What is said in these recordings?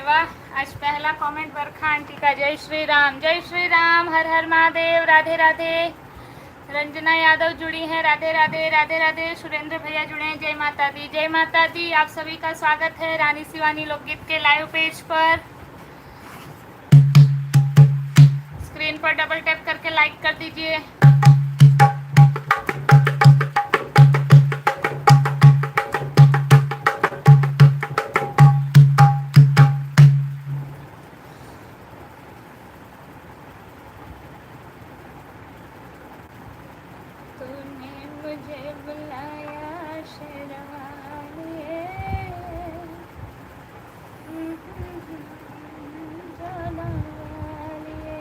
वाह, आज पहला कमेंट बरखा आंटी का। जय श्री राम, जय श्री राम, हर हर महादेव, राधे राधे। रंजना यादव जुड़ी हैं, राधे राधे, राधे राधे। सुरेंद्र भैया जुड़े हैं, जय माता दी, जय माता दी। आप सभी का स्वागत है रानी शिवानी लोकगीत के लाइव पेज पर। स्क्रीन पर डबल टैप करके लाइक कर दीजिए। तूने मुझे बुलाया शर्माए, जाना वालिए।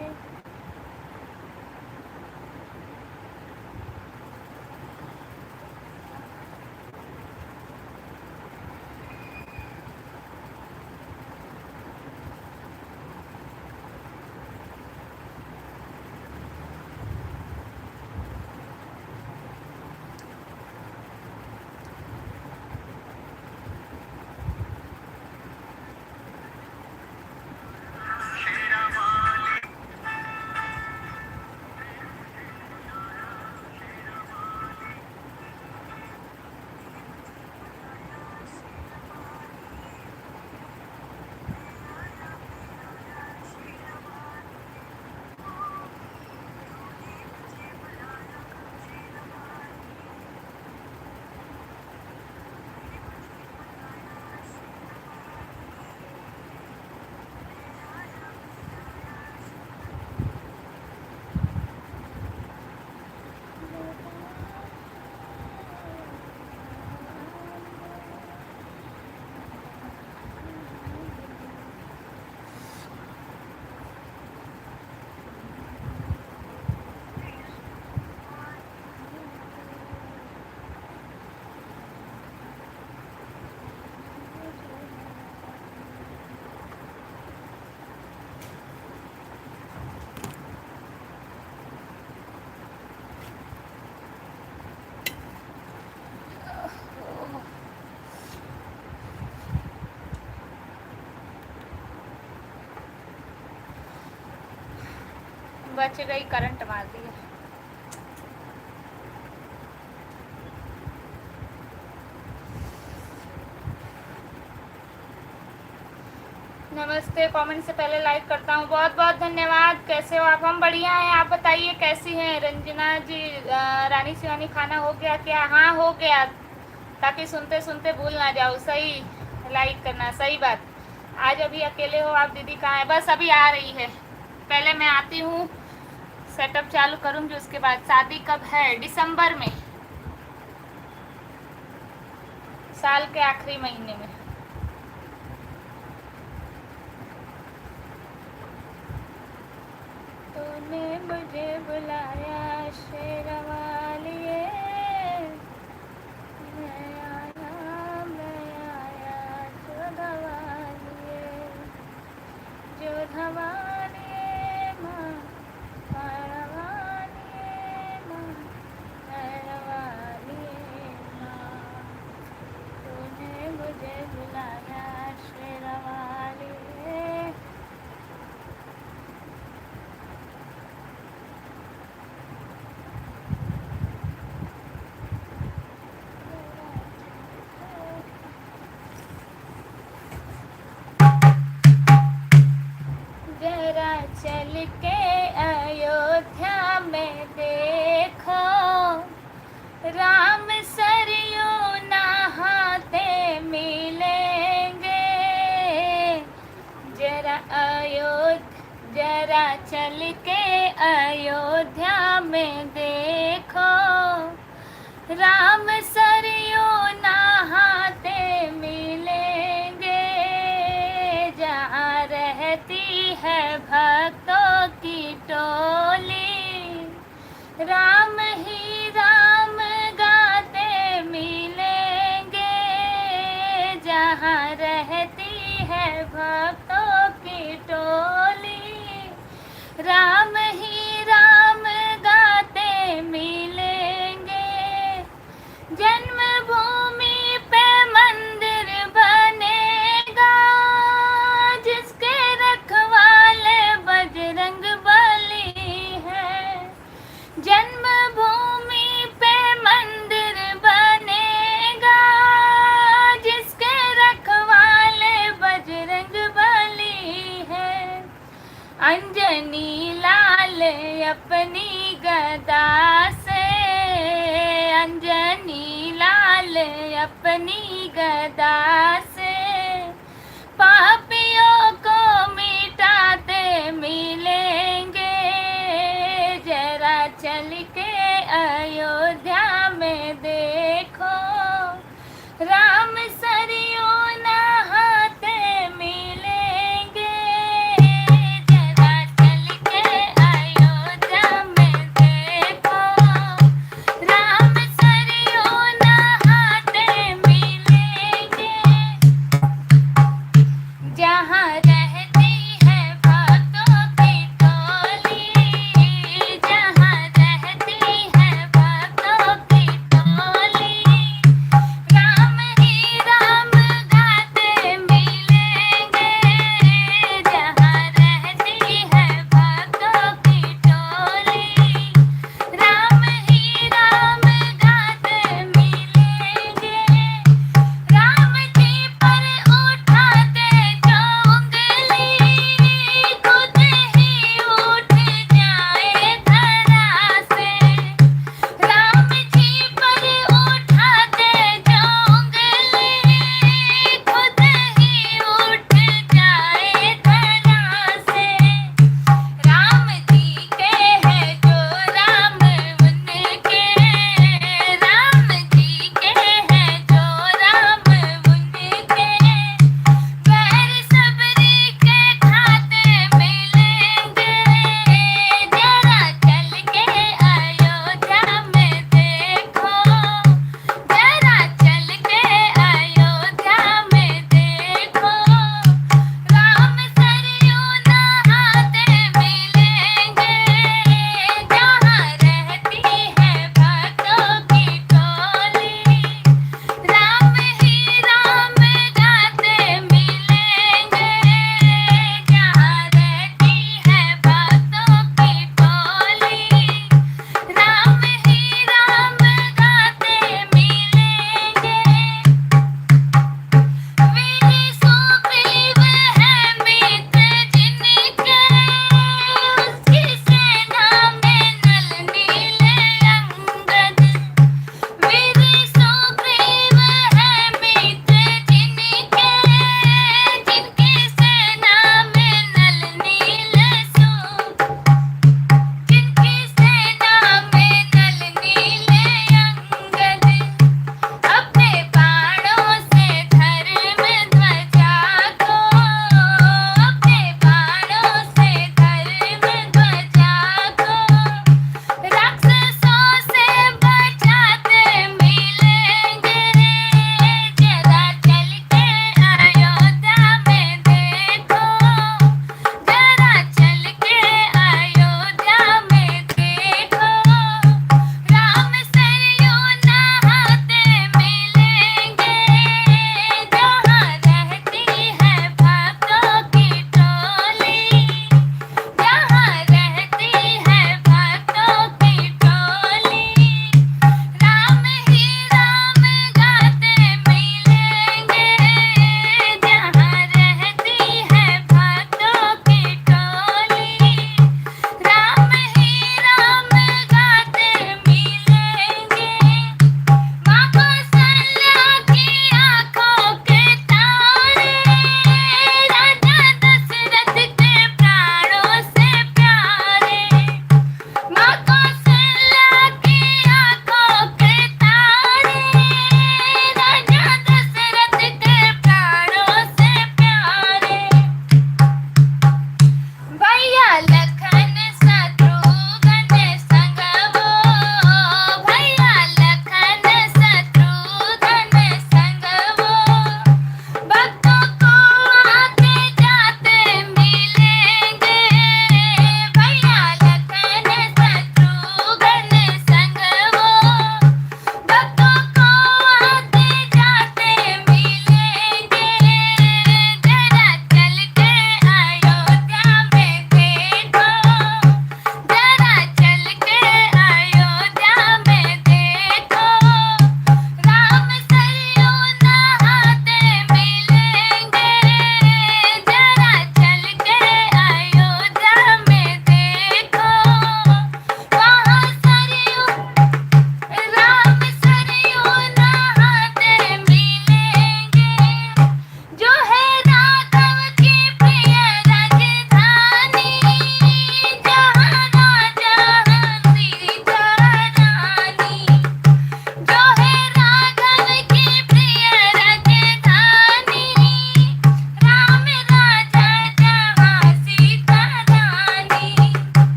बच गई, करंट मार दिया। नमस्ते, कमेंट से पहले लाइक करता हूँ, बहुत बहुत धन्यवाद। कैसे हो आप? हम बढ़िया हैं, आप बताइए कैसी हैं? रंजना जी, रानी शिवानी खाना हो गया क्या? हाँ हो गया, ताकि सुनते सुनते भूल ना जाओ। सही, लाइक करना, सही बात। आज अभी अकेले हो आप? दीदी कहाँ है? बस अभी आ रही है, पहले मैं आती हूँ, सेटअप चालू करूँगी, उसके बाद। शादी कब है? दिसंबर में, साल के आखिरी महीने में। तूने मुझे बुलाया शेरवालिए, मैं आया जो धवालिए, जो धवालिए माँ, पारवालिए माँ, पारवालिए माँ। तूने मुझे बुलाया शेरवालिए। जरा चल के अयोध्या में देखो, राम सरयू नहाते मिलेंगे। जरा चल के अयोध्या में देखो, राम सरयू नहाते मिलेंगे। जहाँ रहती है भक्तों की टोली, राम ही राम गाते मिलेंगे। जहाँ रहती है भक्तों की टोली, राम ही राम गाते मिलेंगे। जन्मभूमि पे मंदिर बनेगा, आज गदा से, अंजनी लाल अपनी गदा से पापियों को मिटाते मिलेंगे। जरा चल के अयोध्या में देखो, राम सरयों नहाते मिलेंगे। जरा चल के अयोध्या में देखो, राम सरयों नहाते मिलेंगे। जहाँ रहती है भक्तों की टोली, जहाँ रहती है भक्तों की टोली,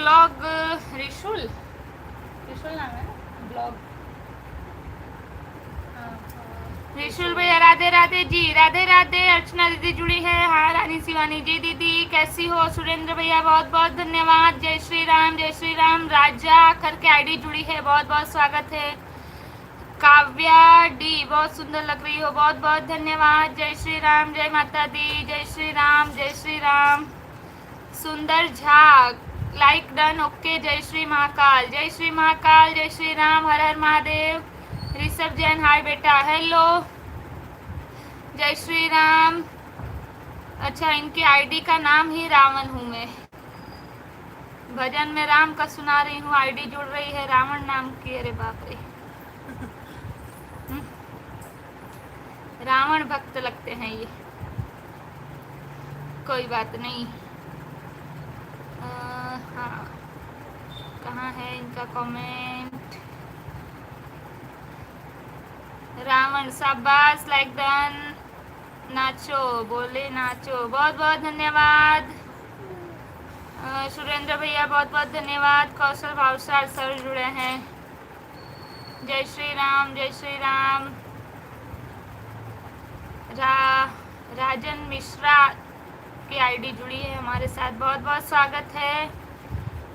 ब्लॉग रिशुल रिशुल नाम है ना ब्लॉग। रिशुल भैया राधे राधे जी, राधे राधे। अर्चना दीदी जुड़ी है। हाँ रानी शिवानी जी दीदी कैसी हो? सुरेंद्र भैया बहुत बहुत धन्यवाद। जय श्री राम जय श्री राम। राजा करके आईडी जुड़ी है, बहुत बहुत स्वागत है। काव्या डी बहुत सुंदर लग रही हो, बहुत बहुत धन्यवाद। जय श्री राम जय माता दी, जय श्री राम जय श्री राम। सुंदर झा लाइक डन, ओके। जय श्री महाकाल, जय श्री महाकाल, जय श्री राम, हर हर महादेव। ऋषभ जैन हाय बेटा, हेलो, जय श्री राम। अच्छा इनकी आईडी का नाम ही रावण हूँ मैं। भजन में राम का सुना रही हूँ, आईडी जुड़ रही है रावण नाम की। अरे बाप रे, रावण भक्त लगते हैं ये। कोई बात नहीं। हाँ कहाँ है इनका कमेंट? रावण शाबाश, लाइक डन। नाचो बोले नाचो, बहुत बहुत धन्यवाद। सुरेंद्र भैया बहुत बहुत धन्यवाद। कौशल भावसार सर जुड़े हैं। जय श्री राम जय श्री राम। राजन मिश्रा की आईडी जुड़ी है हमारे साथ, बहुत बहुत स्वागत है।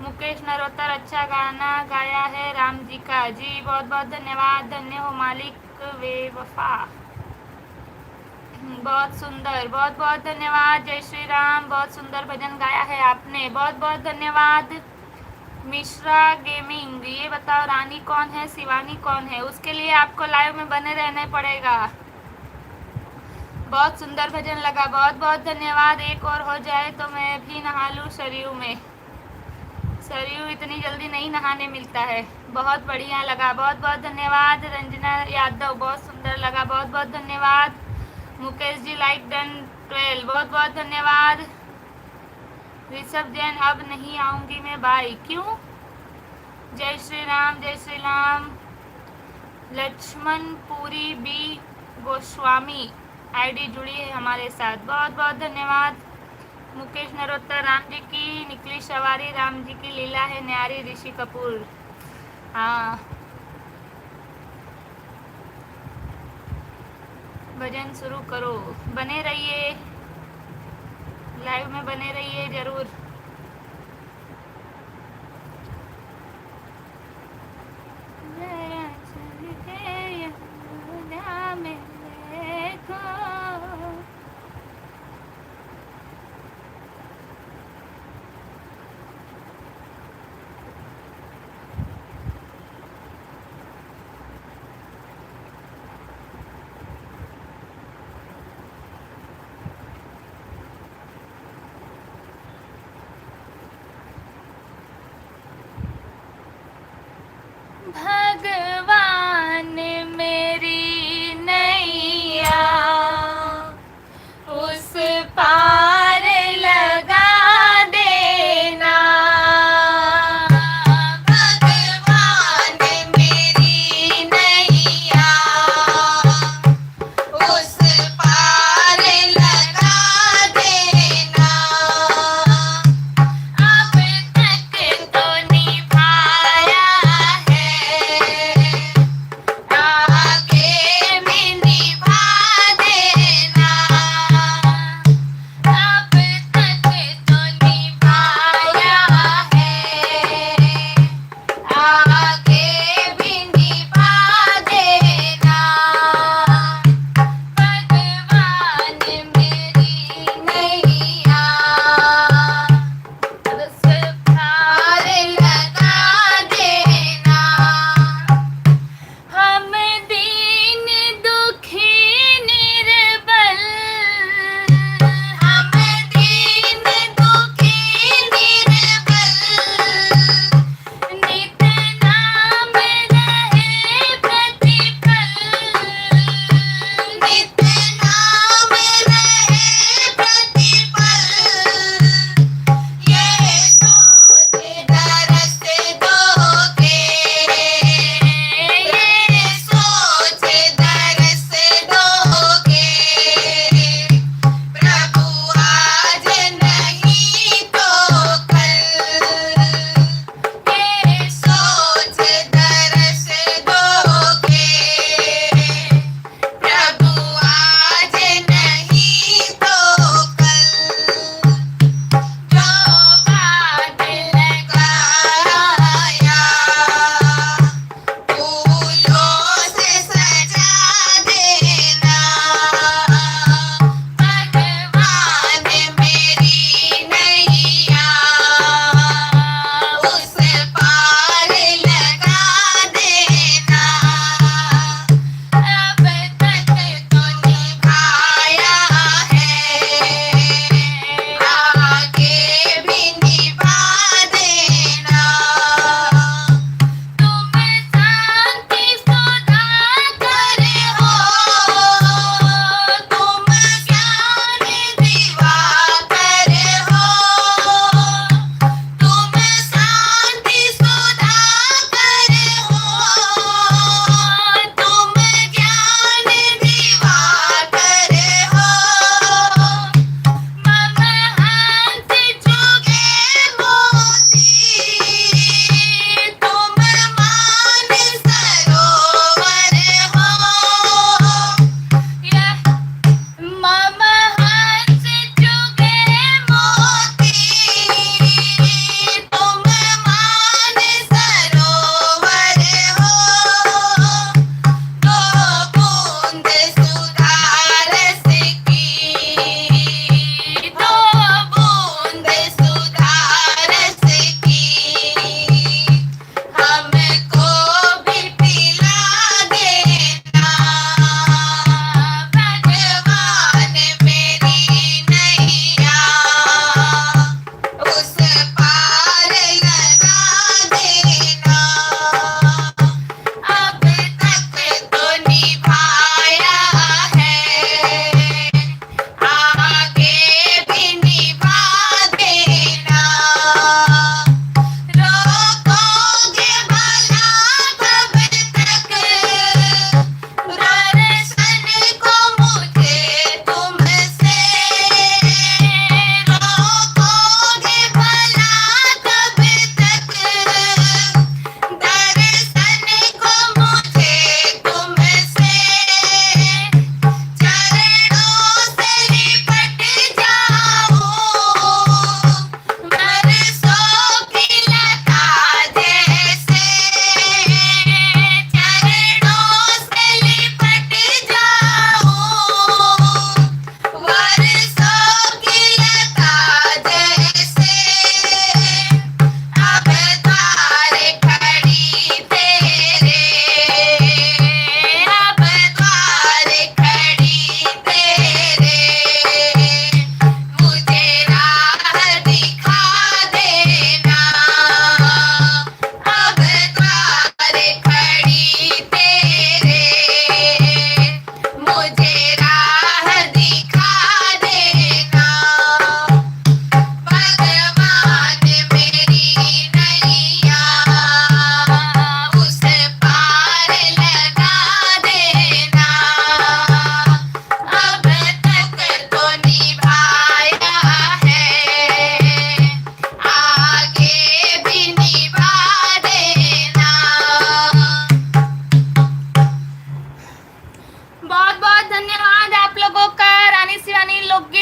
मुकेश नरोत्तर अच्छा गाना गाया है राम जी का, जी बहुत बहुत धन्यवाद। धन्य हो मालिक वे वफा, बहुत सुंदर, बहुत बहुत धन्यवाद। जय श्री राम, बहुत सुंदर भजन गाया है आपने, बहुत बहुत धन्यवाद। मिश्रा गेमिंग, ये बताओ रानी कौन है, शिवानी कौन है? उसके लिए आपको लाइव में बने रहने पड़ेगा। बहुत सुंदर भजन लगा, बहुत बहुत धन्यवाद। एक और हो जाए तो मैं भी नहा लूँ सरयू में। सरयू इतनी जल्दी नहीं नहाने मिलता है। बहुत बढ़िया लगा, बहुत बहुत धन्यवाद। रंजना यादव बहुत सुंदर लगा, बहुत बहुत धन्यवाद। मुकेश जी लाइक डन 12, बहुत बहुत धन्यवाद। ऋषभ जैन अब नहीं आऊँगी मैं, बाय। क्यों? जय श्री राम जय श्री राम। लक्ष्मण पुरी बी गोस्वामी आईडी जुड़ी है हमारे साथ, बहुत बहुत धन्यवाद। मुकेश नरोत्तर, राम जी की निकली सवारी, राम जी की लीला है न्यारी, ऋषि कपूर। हाँ भजन शुरू करो, बने रहिए लाइव में, बने रहिए जरूर।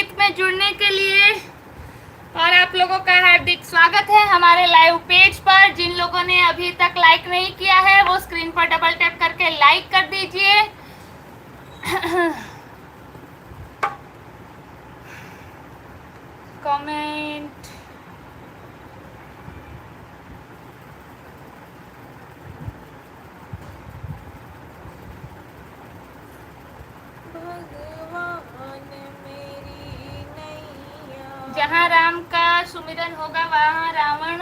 गीत में जुड़ने के लिए और आप लोगों का हार्दिक स्वागत है हमारे लाइव पेज पर। जिन लोगों ने अभी तक लाइक नहीं किया है वो स्क्रीन पर डबल टैप करके लाइक कर दीजिए। कमेंट जहाँ राम का सुमिरन होगा वहाँ रावण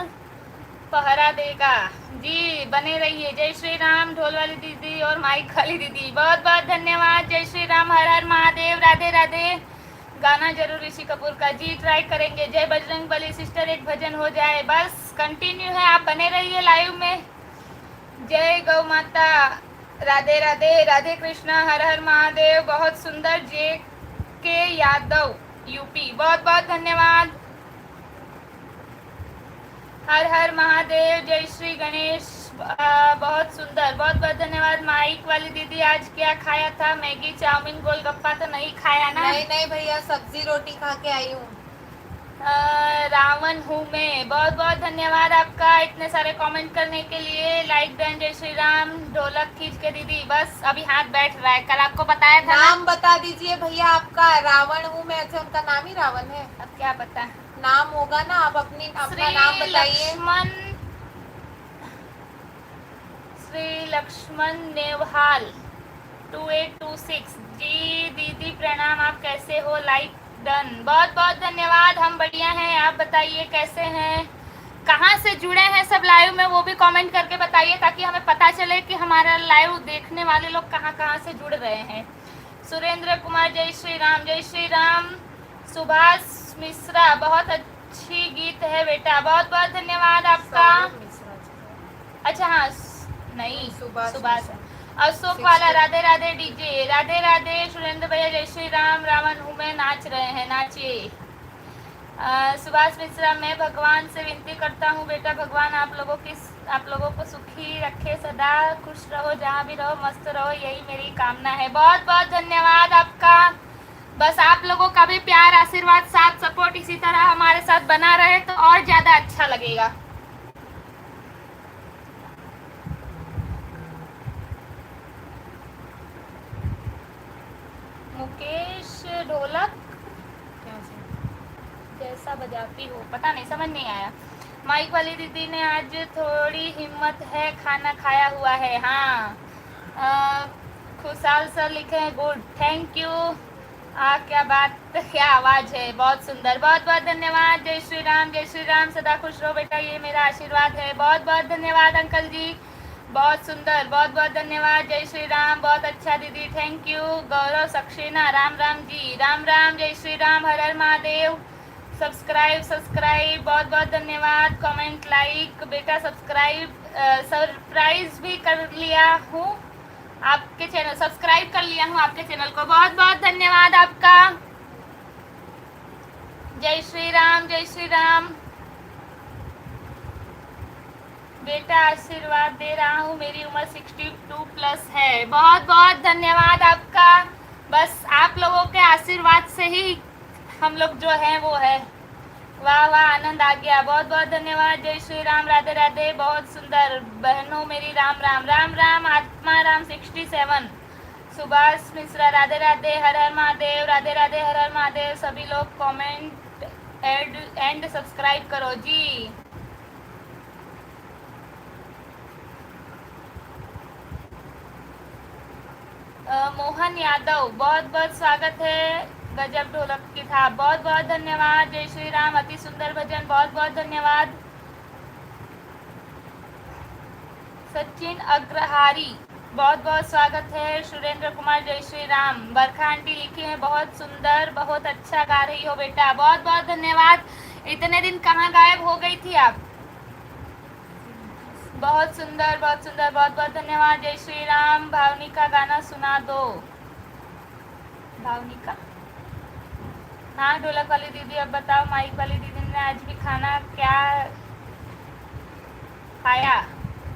पहरा देगा। जी बने रहिए। जय श्री राम। ढोल वाली दीदी और माइक वाली दीदी बहुत बहुत धन्यवाद। जय श्री राम। हर हर महादेव। राधे राधे। गाना जरूर ऋषि कपूर का। जी ट्राई करेंगे। जय बजरंग बली सिस्टर एक भजन हो जाए। बस कंटिन्यू है, आप बने रहिए लाइव में। जय गौ माता। राधे राधे। राधे कृष्णा। हर हर महादेव। बहुत सुंदर। जे के यादव यूपी बहुत बहुत धन्यवाद। हर हर महादेव। जय श्री गणेश। बहुत सुंदर। बहुत बहुत धन्यवाद। माइक वाली दीदी आज क्या खाया था? मैगी चाउमीन गोलगप्पा तो नहीं खाया ना? नहीं भैया, सब्जी रोटी खा के आई हूँ। रावण हूँ मैं। बहुत बहुत धन्यवाद आपका इतने सारे कमेंट करने के लिए। Like done. जय श्री राम। ढोलक खींच के दीदी। बस अभी हाथ बैठ रहा है। कल आपको बताया था। नाम बता दीजिए भैया आपका। रावण हूँ मैं। अच्छा, उनका नाम ही रावण है। अब क्या पता नाम होगा ना। आप अपना नाम बताइए। श्री लक्ष्मण नेवहाल 2826। जी दीदी प्रणाम। आप कैसे हो? Like done. बहुत बहुत धन्यवाद। हम बढ़िया हैं, आप बताइए कैसे हैं, कहाँ से जुड़े हैं सब लाइव में वो भी कमेंट करके बताइए ताकि हमें पता चले कि हमारा लाइव देखने वाले लोग कहाँ कहाँ से जुड़ रहे हैं। सुरेंद्र कुमार। जय श्री राम। जय श्री राम। सुभाष मिश्रा। बहुत अच्छी गीत है बेटा। बहुत बहुत धन्यवाद आपका। अच्छा हाँ, नहीं सुभाष। अशोक वाला। राधे राधे डीजे। राधे राधे। सुरेंद्र भैया जय श्री राम। रावण हूँ मैं नाच रहे हैं, नाचिए। सुभाष मिश्रा। मैं भगवान से विनती करता हूँ बेटा, भगवान आप लोगों को सुखी रखे, सदा खुश रहो, जहाँ भी रहो मस्त रहो, यही मेरी कामना है। बहुत बहुत धन्यवाद आपका। बस आप लोगों का भी प्यार आशीर्वाद साथ सपोर्ट इसी तरह हमारे साथ बना रहे तो और ज़्यादा अच्छा लगेगा। मुकेश ढोलक जैसा बजाती हो, पता नहीं, समझ नहीं आया। माइक वाली दीदी ने आज थोड़ी हिम्मत है, खाना खाया हुआ है। हाँ, खुशहाल सर लिखे हैं गुड, थैंक यू। क्या बात, क्या आवाज़ है, बहुत सुंदर। बहुत बहुत धन्यवाद। जय श्री राम। जय श्री राम। सदा खुश रहो बेटा, ये मेरा आशीर्वाद है। बहुत बहुत धन्यवाद अंकल जी, बहुत सुंदर। बहुत बहुत धन्यवाद। जय श्री राम। बहुत अच्छा दीदी, थैंक यू। गौरव सक्सेना। राम राम जी। राम राम। जय श्री राम। हर हर महादेव। सब्सक्राइब। बहुत बहुत धन्यवाद। कमेंट लाइक बेटा। सरप्राइज भी कर लिया हूँ आपके चैनल, सब्सक्राइब कर लिया हूँ आपके चैनल को। बहुत बहुत धन्यवाद आपका। जय श्री राम। जय श्री राम। बेटा आशीर्वाद दे रहा हूँ, मेरी उम्र 62+ है। बहुत बहुत धन्यवाद आपका। बस आप लोगों के आशीर्वाद से ही हम लोग जो हैं वो है। वाह वाह, आनंद आ गया। बहुत बहुत धन्यवाद। जय श्री राम। राधे राधे। बहुत सुंदर बहनों मेरी। राम राम। राम राम। आत्मा राम 67। सुभाष मिश्रा। राधे राधे। हर हर महादेव। राधे राधे। हर हर महादेव। सभी लोग कमेंट एंड सब्सक्राइब करो जी। मोहन यादव, बहुत बहुत स्वागत है। गजब ढोलक की था। बहुत बहुत धन्यवाद। जय श्री राम। अति सुंदर भजन। बहुत बहुत धन्यवाद। सचिन अग्रहारी, बहुत बहुत स्वागत है। सुरेंद्र कुमार। जय श्री राम। बरखा आंटी लिखी है बहुत सुंदर, बहुत अच्छा गा रही हो बेटा। बहुत बहुत धन्यवाद। इतने दिन कहाँ गायब हो गई थी आप? बहुत सुंदर, बहुत सुंदर। बहुत बहुत धन्यवाद। जय श्री राम। भावनिका गाना सुना दो। भावनिका, हाँ ढोलक वाली दीदी अब बताओ। माइक वाली दीदी ने आज भी खाना क्या खाया?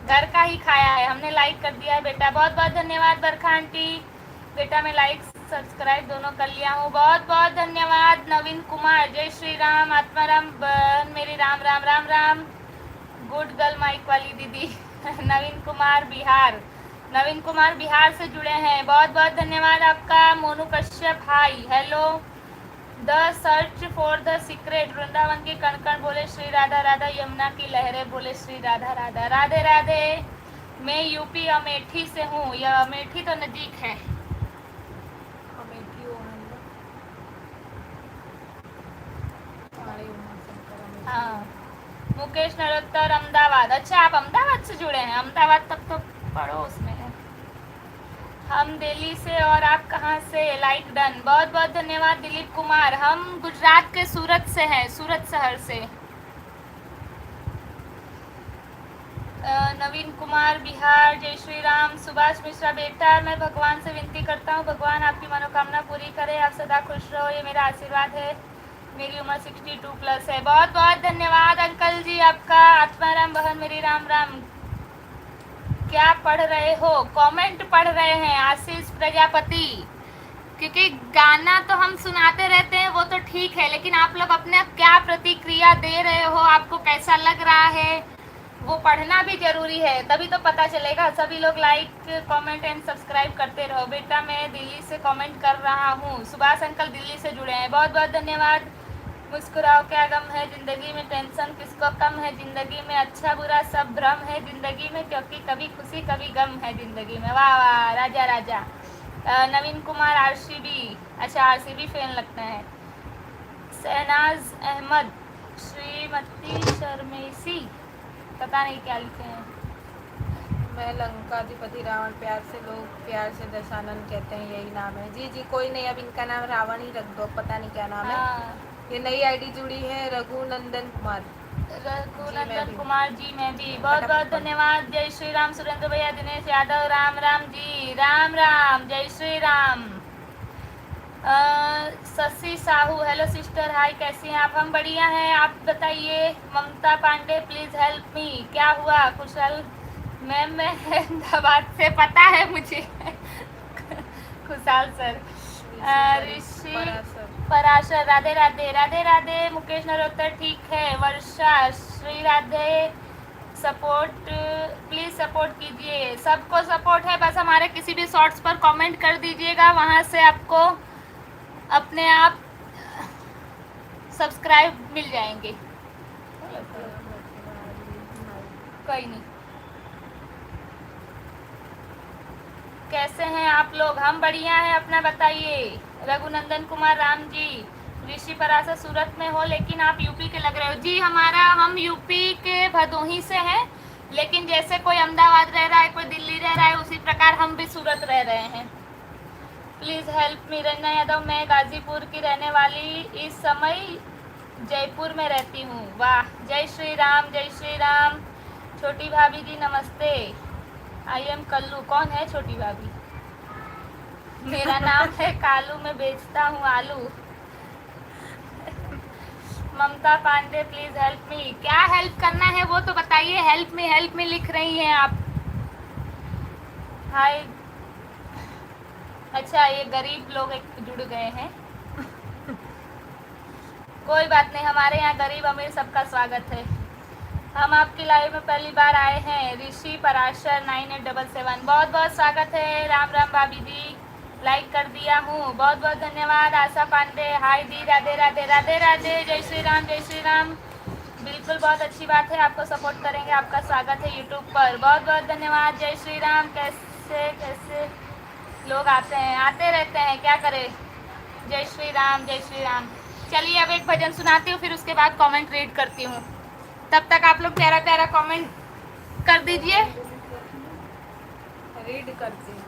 घर का ही खाया है, हमने लाइक कर दिया है बेटा। बहुत बहुत धन्यवाद बरखा आंटी। बेटा मैं लाइक सब्सक्राइब दोनों कर लिया हूँ। बहुत बहुत धन्यवाद। नवीन कुमार, जय श्री राम। आत्माराम बहन मेरी, Ram Ram Ram Ram. Good girl mic वाली दीदी। नवीन कुमार बिहार, नवीन कुमार बिहार से जुड़े हैं, बहुत बहुत धन्यवाद आपका। Monu Kashyap, hi hello. The search for the secret, Vrindavan की कण कण बोले श्री राधा राधा, यमुना की लहरें बोले श्री राधा राधा। राधे राधे। मैं यूपी अमेठी से हूँ। यह अमेठी तो नजीक है। अमेठी हो हम लोग। हमारे उमाशंकर अमेठी। हाँ, मुकेश नरोत्तर अहमदाबाद। अच्छा, आप अहमदाबाद से जुड़े हैं। अहमदाबाद तक तो पड़ोस में है। हम दिल्ली से, और आप कहाँ से? लाइक डन, बहुत बहुत धन्यवाद दिलीप कुमार। हम गुजरात के सूरत से हैं, सूरत शहर से। नवीन कुमार बिहार, जय श्री राम। सुभाष मिश्रा, बेटा मैं भगवान से विनती करता हूँ, भगवान आपकी मनोकामना पूरी करे, आप सदा खुश रहो, ये मेरा आशीर्वाद है। मेरी उम्र 62+ है। बहुत बहुत धन्यवाद अंकल जी आपका। आत्माराम बहन मेरी, राम राम। क्या पढ़ रहे हो? कमेंट पढ़ रहे हैं, आशीष प्रजापति। क्योंकि गाना तो हम सुनाते रहते हैं, वो तो ठीक है, लेकिन आप लोग अपने क्या प्रतिक्रिया दे रहे हो, आपको कैसा लग रहा है, वो पढ़ना भी जरूरी है, तभी तो पता चलेगा। सभी लोग लाइक कमेंट एंड सब्सक्राइब करते रहो। बेटा मैं दिल्ली से कमेंट कर रहा हूँ। सुभाष अंकल दिल्ली से जुड़े हैं, बहुत बहुत धन्यवाद। मुस्कुराओ क्या गम है जिंदगी में, टेंशन किसको कम है जिंदगी में, अच्छा बुरा सब भ्रम है जिंदगी में, क्योंकि कभी खुशी कभी गम है जिंदगी में। वाह वाह, राजा राजा। नवीन कुमार आरसीबी, अच्छा आरसीबी फैन लगता है। शहनाज अहमद, श्रीमती शर्मेसी, पता नहीं क्या लिखे हैं। मैं लंकाधिपति रावण, प्यार से लोग प्यार से दशानन कहते हैं, यही नाम है। जी जी, कोई नहीं, अब इनका नाम रावण ही रख दो, पता नहीं क्या नाम है। हाँ, ये नई आईडी जुड़ी है, रघुनंदन कुमार। रघुनंदन कुमार जी, मैं भी बहुत बहुत धन्यवाद। जय श्री राम। सुरेंद्र भैया, दिनेश यादव, राम राम जी, राम राम, जय श्री राम। शशि साहू, हेलो सिस्टर, हाय कैसी हैं आप? हम बढ़िया हैं, आप बताइए। ममता पांडे, प्लीज हेल्प मी। क्या हुआ खुशहाल? मैम मैं अहमदाबाद से, पता है मुझे। खुशहाल सर। ऋषि पराशर, राधे राधे। राधे राधे। मुकेश नरोत्तर, ठीक है। Varsha, Shri Radhe. Support, please support कीजिए। सबको सपोर्ट है, बस हमारे किसी भी शॉर्ट्स पर कमेंट कर दीजिएगा, वहाँ से आपको अपने आप सब्सक्राइब मिल जाएंगे। कोई नहीं। कैसे हैं आप लोग? हम बढ़िया हैं, अपना बताइए। रघुनंदन कुमार, राम जी। ऋषि पराशर, सूरत में हो लेकिन आप यूपी के लग रहे हो। जी हम यूपी के भदोही से हैं, लेकिन जैसे कोई अहमदाबाद रह रहा है, कोई दिल्ली रह रहा है, उसी प्रकार हम भी सूरत रह रहे हैं। Please help me. Ranjana Yadav, मैं गाजीपुर की रहने वाली, इस समय जयपुर में रहती हूँ। वाह, जय श्री राम, जय श्री राम। छोटी भाभी जी नमस्ते। I am Kallu. कौन है छोटी भाभी? मेरा नाम है कालू, मैं बेचता हूँ आलू। ममता पांडे, प्लीज हेल्प मी। क्या हेल्प करना है वो तो बताइए। हेल्प मी लिख रही हैं आप। हाय। अच्छा, ये गरीब लोग एक जुड़ गए हैं। कोई बात नहीं, हमारे यहाँ गरीब अमीर सबका स्वागत है। हम आपकी लाइव में पहली बार आए हैं। ऋषि पराशर 9877, बहुत बहुत स्वागत है। राम राम भाभी जी, लाइक कर दिया हूँ, बहुत बहुत धन्यवाद। आशा पांडे, हाय दी, राधे राधे। राधे राधे, जय श्री राम, जय श्री राम। बिल्कुल, बहुत अच्छी बात है, आपको सपोर्ट करेंगे, आपका स्वागत है यूट्यूब पर। बहुत बहुत धन्यवाद। जय श्री राम। कैसे कैसे लोग आते हैं, आते रहते हैं, क्या करें। जय श्री राम, जय श्री राम। चलिए अब एक भजन सुनाती हूँ, फिर उसके बाद कमेंट रीड करती हूँ। तब तक आप लोग प्यारा प्यारा कमेंट कर दीजिए। रीड करती हूँ।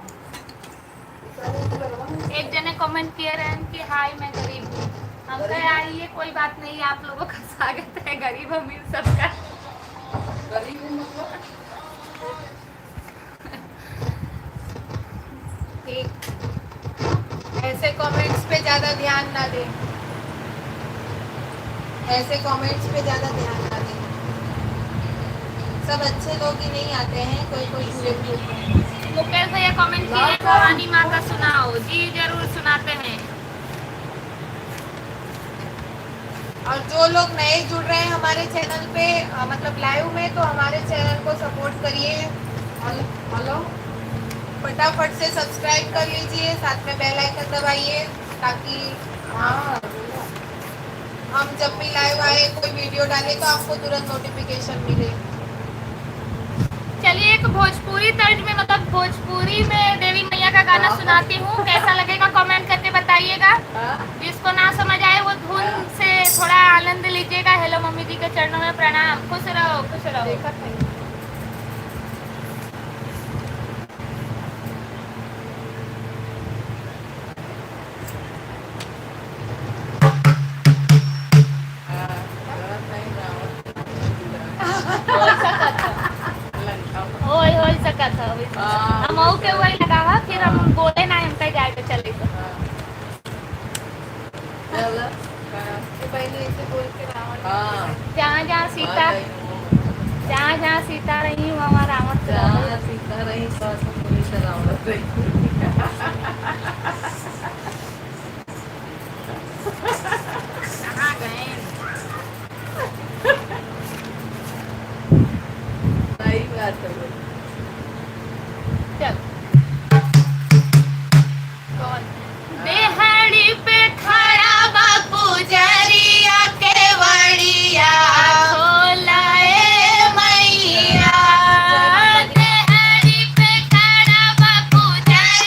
एक जने कमेंट किए रहे हैं कि हाय मैं गरीब हूँ। हम कहे आइए, कोई बात नहीं, आप लोगों का स्वागत है, गरीब अमीर सबका। गरीब हूँ मतलब ठीक। ऐसे कमेंट्स पे ज़्यादा ध्यान ना दें, ऐसे कमेंट्स पे ज़्यादा ध्यान ना दें। सब अच्छे लोग ही नहीं आते हैं, कोई कोई बुरे भी होते हैं। मुकेश भैया कमेंट किए कहानी माँ का सुनाओ। जी जरूर सुनाते हैं। और जो लोग नए जुड़ रहे हैं हमारे चैनल पे मतलब लाइव में, तो हमारे चैनल को सपोर्ट करिए। हेलो, फटाफट से सब्सक्राइब कर लीजिए, साथ में बेल आइकन दबाइए ताकि हम जब भी लाइव आए, कोई वीडियो डाले तो आपको तुरंत नोटिफिकेशन मिले। चलिए एक भोजपुरी तर्ज में, मतलब भोजपुरी में देवी मैया का गाना सुनाती हूँ, कैसा लगेगा कमेंट करके बताइएगा। जिसको ना समझ आए वो धुन से थोड़ा आनंद लीजिएगा। हेलो मम्मी जी के चरणों में प्रणाम। खुश रहो खुश रहो। हो सकत है हम के वही लगावा, फिर हम बोले ना हम कहीं जाए तो चले तो पहले ऐसे बोल के जहाँ जहाँ सीता रही वहाँ रावण सीता रही रावण कहाँ गए। सही बात है। चल देहड़ी पे खड़ा बापू जरिया के वड़िया खोलाए मैया। देहड़ी पे खड़ा बापू जरिया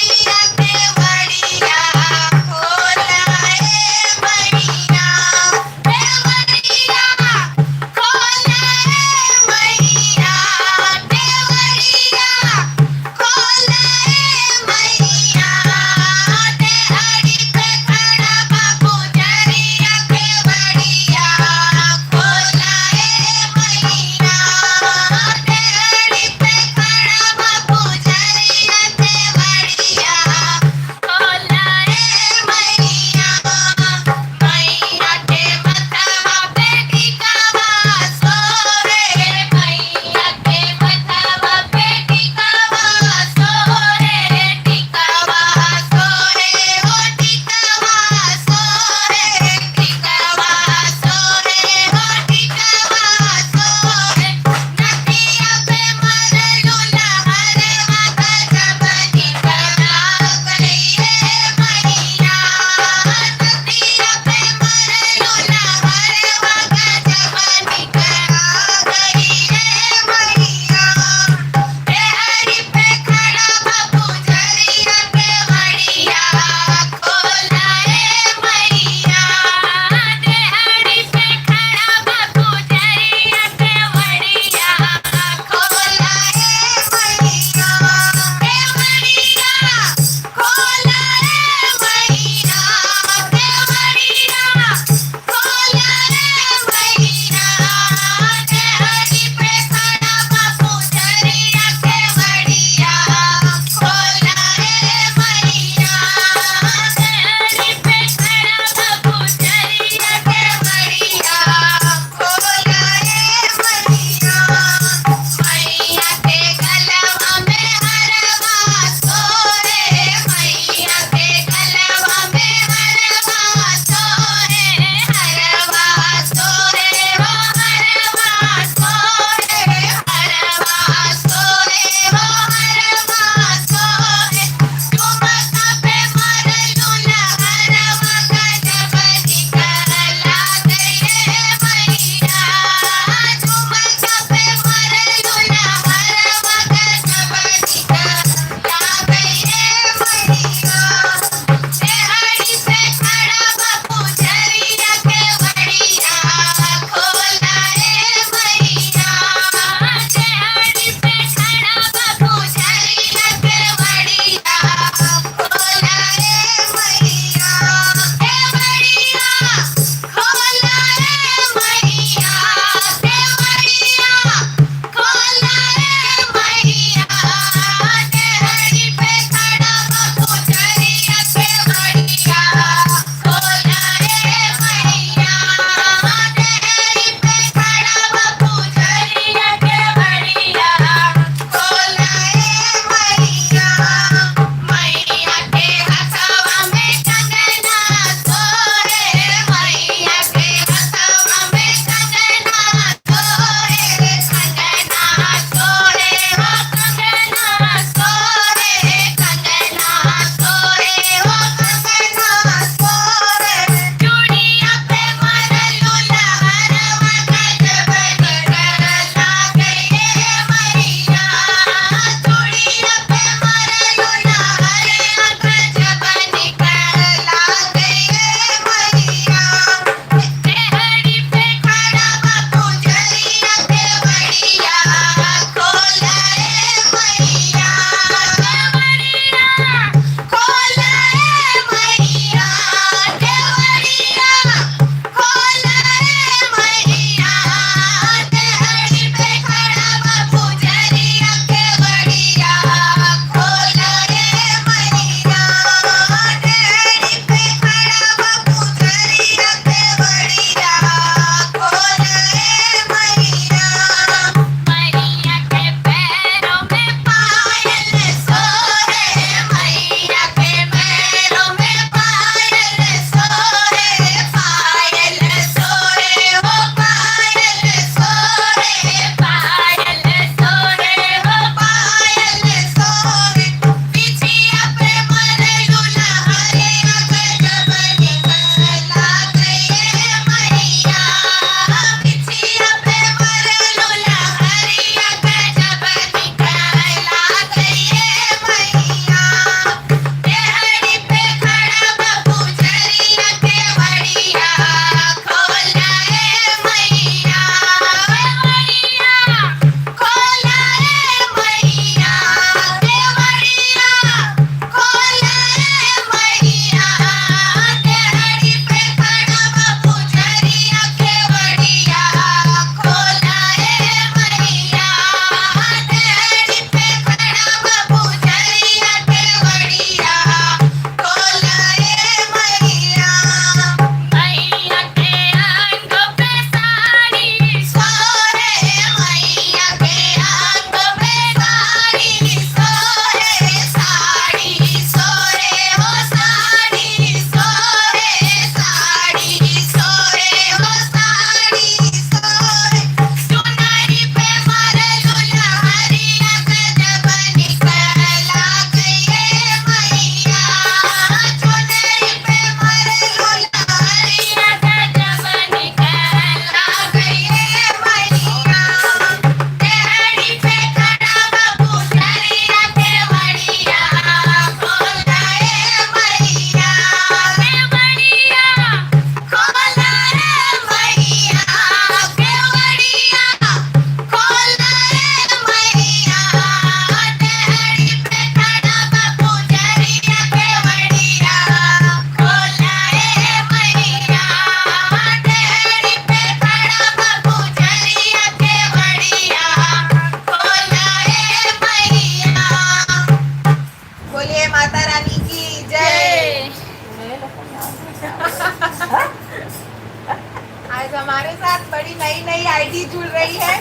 हमारे साथ बड़ी नई नई आईडी जुड़ रही है।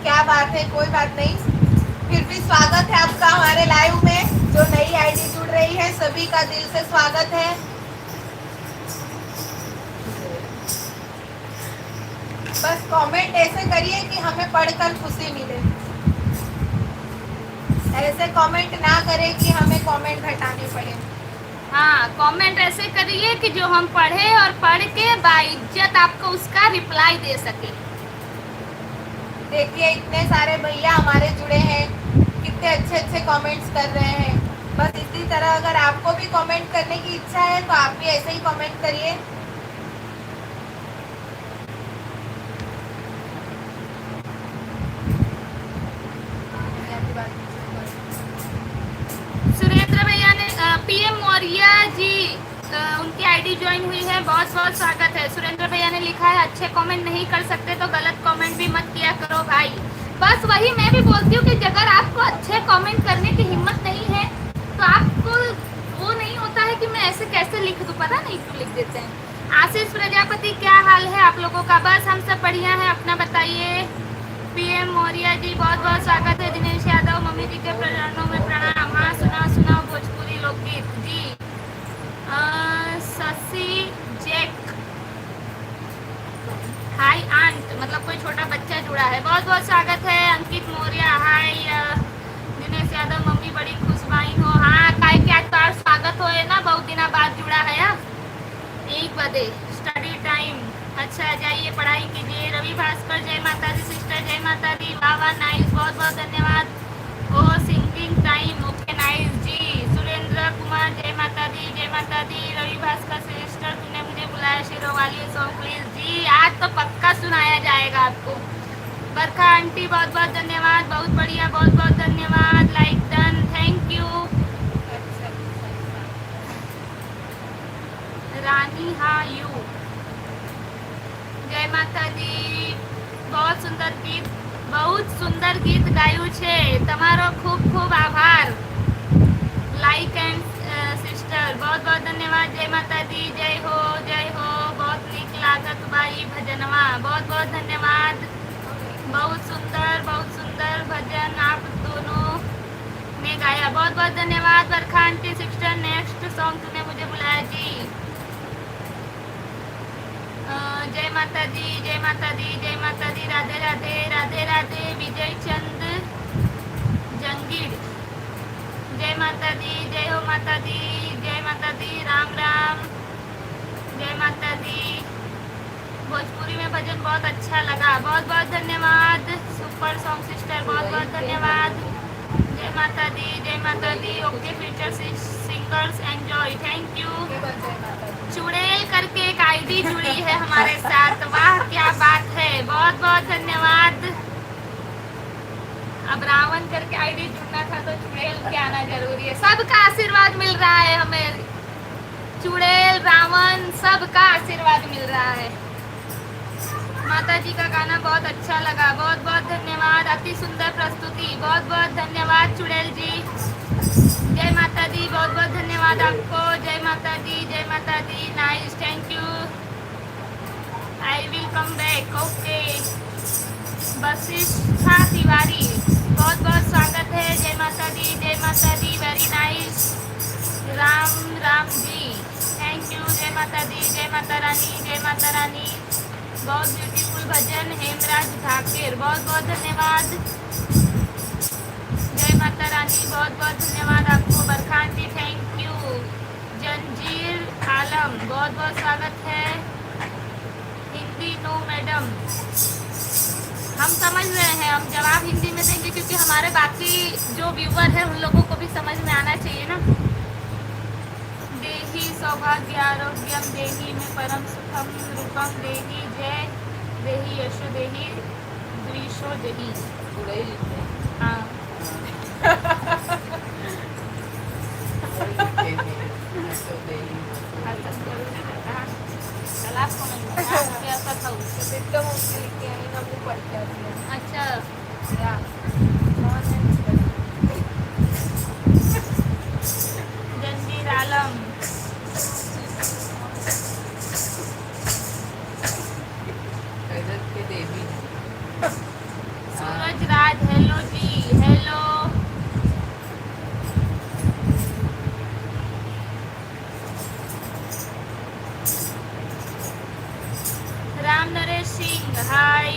क्या बात है, कोई बात नहीं, फिर भी स्वागत है आपका हमारे लाइव में। जो नई आईडी जुड़ रही है सभी का दिल से स्वागत है। बस कमेंट ऐसे करिए कि हमें पढ़कर खुशी मिले। ऐसे कमेंट ना करें कि हमें कमेंट घटाने पड़े। हाँ, कमेंट ऐसे करिए कि जो हम पढ़े और पढ़ के बाइज्जत आपको उसका रिप्लाई दे सके। देखिए इतने सारे भैया हमारे जुड़े हैं, कितने अच्छे अच्छे कमेंट्स कर रहे हैं। बस इसी तरह अगर आपको भी कमेंट करने की इच्छा है तो आप भी ऐसे ही कमेंट करिए। सुरेंद्र भैया ने पीएम मौर्य जी उनकी आईडी ज्वाइन हुई है, बहुत बहुत स्वागत है। सुरेंद्र भैया ने लिखा है अच्छे कमेंट नहीं कर सकते तो गलत कमेंट भी मत किया करो भाई। बस वही मैं भी बोलती हूँ कि अगर आपको अच्छे कमेंट करने की हिम्मत नहीं है तो आपको वो नहीं होता है कि मैं ऐसे कैसे लिख दूँ, पता नहीं क्यों लिख देते हैं। आशीष प्रजापति, क्या हाल है आप लोगों का? बस हम सब बढ़िया है, अपना बताइए। पीएम मौर्य जी बहुत बहुत स्वागत है। दिनेश यादव, मम्मी जी के चरणों में प्रणाम। हाँ, सुना भोजपुरी लोकगीत जी। शशि जैक, हाय आंट, मतलब कोई छोटा बच्चा जुड़ा है, बहुत बहुत स्वागत है। अंकित मौर्य, हाय। दिनेश यादव, मम्मी बड़ी खुशबाइन हो। हाँ, काय क्या तार स्वागत हो है ना, बहुत दिनों बाद जुड़ा है। 1 बजे स्टडी टाइम। अच्छा, जाइए पढ़ाई कीजिए। रवि भास्कर, जय माता दी सिस्टर, जय माता दी। वाह नाइस, बहुत बहुत धन्यवाद। ओ सिंगिंग टाइम, ओके नाइस जी। सुरेंद्र कुमार, जय माता दी, जय माता दी। रवि भास्कर सिस्टर, तूने मुझे बुलाया शेरोवाली सॉन्ग प्लीज जी। आज तो पक्का सुनाया जाएगा आपको। बरखा आंटी, बहुत बहुत धन्यवाद, बहुत बढ़िया, बहुत बहुत धन्यवाद। Like done, thank you. Rani हा यू, जय माता दी। बहुत सुंदर गीत गायु छे, तमारो खूब खूब आभार। लाइक एंड सिस्टर, बहुत बहुत धन्यवाद। जय माता दी, जय हो जय हो। बहुत नीक लागत बाई भजनवा, बहुत बहुत धन्यवाद। बहुत सुंदर भजन आप दोनों ने गाया, बहुत बहुत धन्यवाद। Barkha aunty sister, next song तूने मुझे बुलाया जी। जय माता दी, जय माता दी, जय माता दी। राधे राधे, राधे राधे। विजय चंद जंगीर, जय माता दी, जय हो माता दी, जय माता दी। राम राम, जय माता दी। भोजपुरी में भजन बहुत अच्छा लगा, बहुत बहुत धन्यवाद। सुपर सॉन्ग सिस्टर, बहुत बहुत धन्यवाद। जय माता दी, जय माता दी। Okay future singers enjoy, thank you. चुड़ैल करके एक आईडी जुड़ी है हमारे साथ, वाह क्या बात है, बहुत बहुत धन्यवाद। अब रावण करके आईडी जुड़ना था तो चुड़ैल के आना जरूरी है। सबका आशीर्वाद मिल रहा है हमें, चुड़ैल रावण सबका आशीर्वाद मिल रहा है। माता जी का गाना बहुत अच्छा लगा, बहुत बहुत धन्यवाद। अति सुंदर प्रस्तुति, बहुत बहुत धन्यवाद चुड़ैल जी। जय माता दी, बहुत बहुत धन्यवाद आपको। जय माता दी, जय माता दी। Nice, thank you. I will come back, okay. Vashishtha Tiwari, बहुत बहुत स्वागत है। जय माता दी, जय माता दी। Very nice. Ram ji, thank you. जय माता दी, जय माता रानी, जय माता रानी। बहुत ब्यूटीफुल भजन। हेमराज ठाकेर, बहुत बहुत धन्यवाद। जय माता रानी, बहुत बहुत धन्यवाद आपको। बरखा आंटी, थैंक यू। जंजीर आलम, बहुत बहुत स्वागत है। हिंदी नो मैडम, हम समझ रहे हैं, हम जवाब हिंदी में देंगे क्योंकि हमारे बाकी जो व्यूवर है उन लोगों को भी समझ में आना चाहिए ना। देही सौभाग्य आरोग्यम देही में परम सुखम रूपम देही। जय देही यशो देही द्विशो देही। हाँ, कल आपको मैं ऐसा था उससे। एकदम उसके लिखते हैं ना, वो पढ़ के आती है। अच्छा, या जंजीर आलम, हेलो जी, हेलो। राम नरेश सिंह, हाय।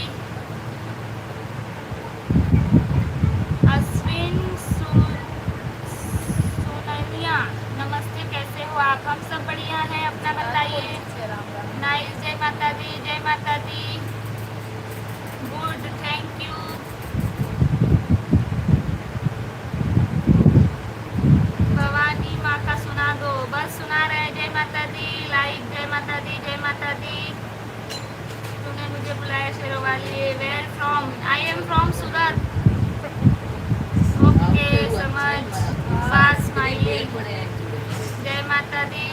अश्विन सोनलिया, नमस्ते, कैसे हो आप? हम सब बढ़िया हैं, अपना बताइए। नाइस, जय माता दी, जय माता दी। Good, thank you. भवानी माँ का सुना दो, बस सुना रहे हैं। जय माता दी, लाइक, जय माता दी, जय माता दी। तूने मुझे बुलाया Sherawali, where from? I am from Surat. Okay, समझ, फास्ट स्माइलिंग। जय माता दी।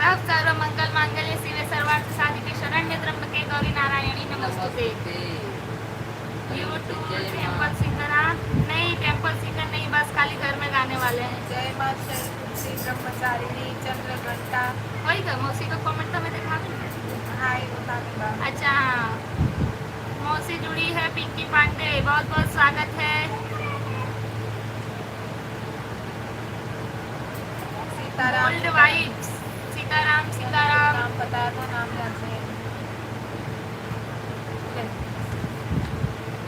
अब सर्व मंगल मांगल्य शिवे सर्वार्थ साधिके शरण्य त्र्यंबके गौरी नारायणी नमस्तुते। YouTube temple singer? नहीं, टेम्पल सिंगर नहीं, बस खाली घर में गाने वाले हैं। जय माँ तुलसी ब्रह्मचारिणी चंद्र घंटा। वही का मौसी का कमेंट तो मैं देखा दूँ। हाय बताने अच्छा हाँ, मौसी जुड़ी है, पिंकी पांडे, बहुत बहुत स्वागत है। Sitaram gold vibes, Sitaram Sitaram. नाम बताया था, नाम जानते हैं।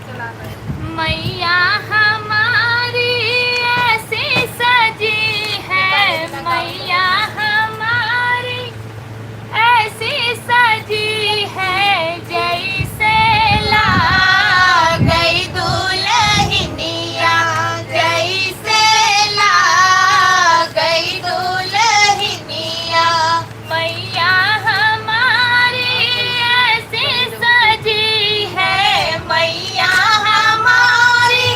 चला गए। मैया हमारी ऐसी सजी है, मैया हमारी ऐसी सजी है, जैसे ला गई दुल्हनिया, जैसे ला गई दुल्हनिया। मैया हमारी ऐसी सजी है, मैया हमारी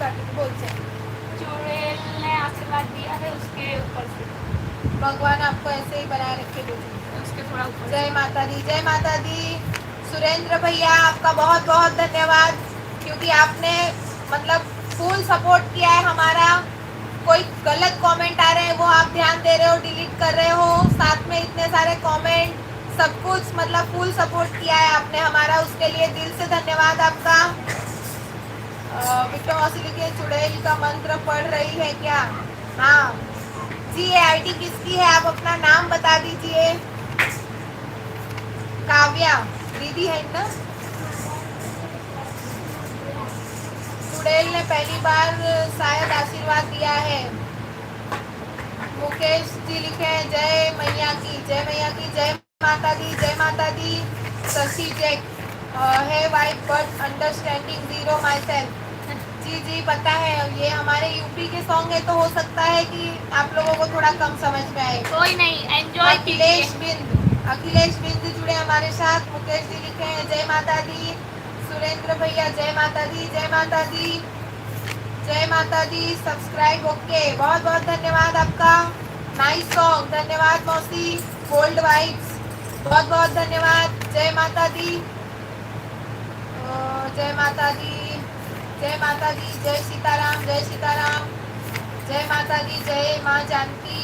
बाकी बोल से चुड़ैल ने आशीर्वाद दिया है उसके ऊपर से, भगवान आपको ऐसे ही बनाए रखे बेटी। उसके थोड़ा ऊपर से। जय माता दी, जय माता दी। सुरेंद्र भैया आपका बहुत बहुत धन्यवाद, क्योंकि आपने मतलब फुल सपोर्ट किया है हमारा। कोई गलत कमेंट आ रहे हैं वो आप ध्यान दे रहे हो, डिलीट कर रहे हो, साथ में इतने सारे कमेंट सब कुछ मतलब फुल सपोर्ट किया है आपने हमारा, उसके लिए दिल से धन्यवाद आपका। विक्रम मौसी लिखिए चुड़ैल का मंत्र पढ़ रही है क्या? हाँ जी। ये आईडी किसकी है आप अपना नाम बता दीजिए। काव्या दीदी है ना? चुड़ैल ने पहली बार शायद आशीर्वाद दिया है। मुकेश जी लिखे हैं जय मैया की, जय मैया की, जय माता दी, जय माता दी। शशि जैक है wife but understanding zero myself. जी जी पता है, ये हमारे यूपी के सॉन्ग है तो हो सकता है कि आप लोगों को थोड़ा कम समझ में आए। कोई नहीं, एंजॉय कीजिए। अखिलेश बिंद जुड़े हमारे साथ। मुकेश जी लिखे हैं जय माता दी। सुरेंद्र भैया जय माता दी, जय माता दी, जय माता दी। सब्सक्राइब ओके, बहुत बहुत धन्यवाद आपका। नाइस सॉन्ग, धन्यवाद मौसी। गोल्ड वाइब्स बहुत बहुत धन्यवाद। जय माता दी, जय माता दी, जय माता दी, जय सीताराम, जय सीताराम, जय माता दी, जय माँ जानकी,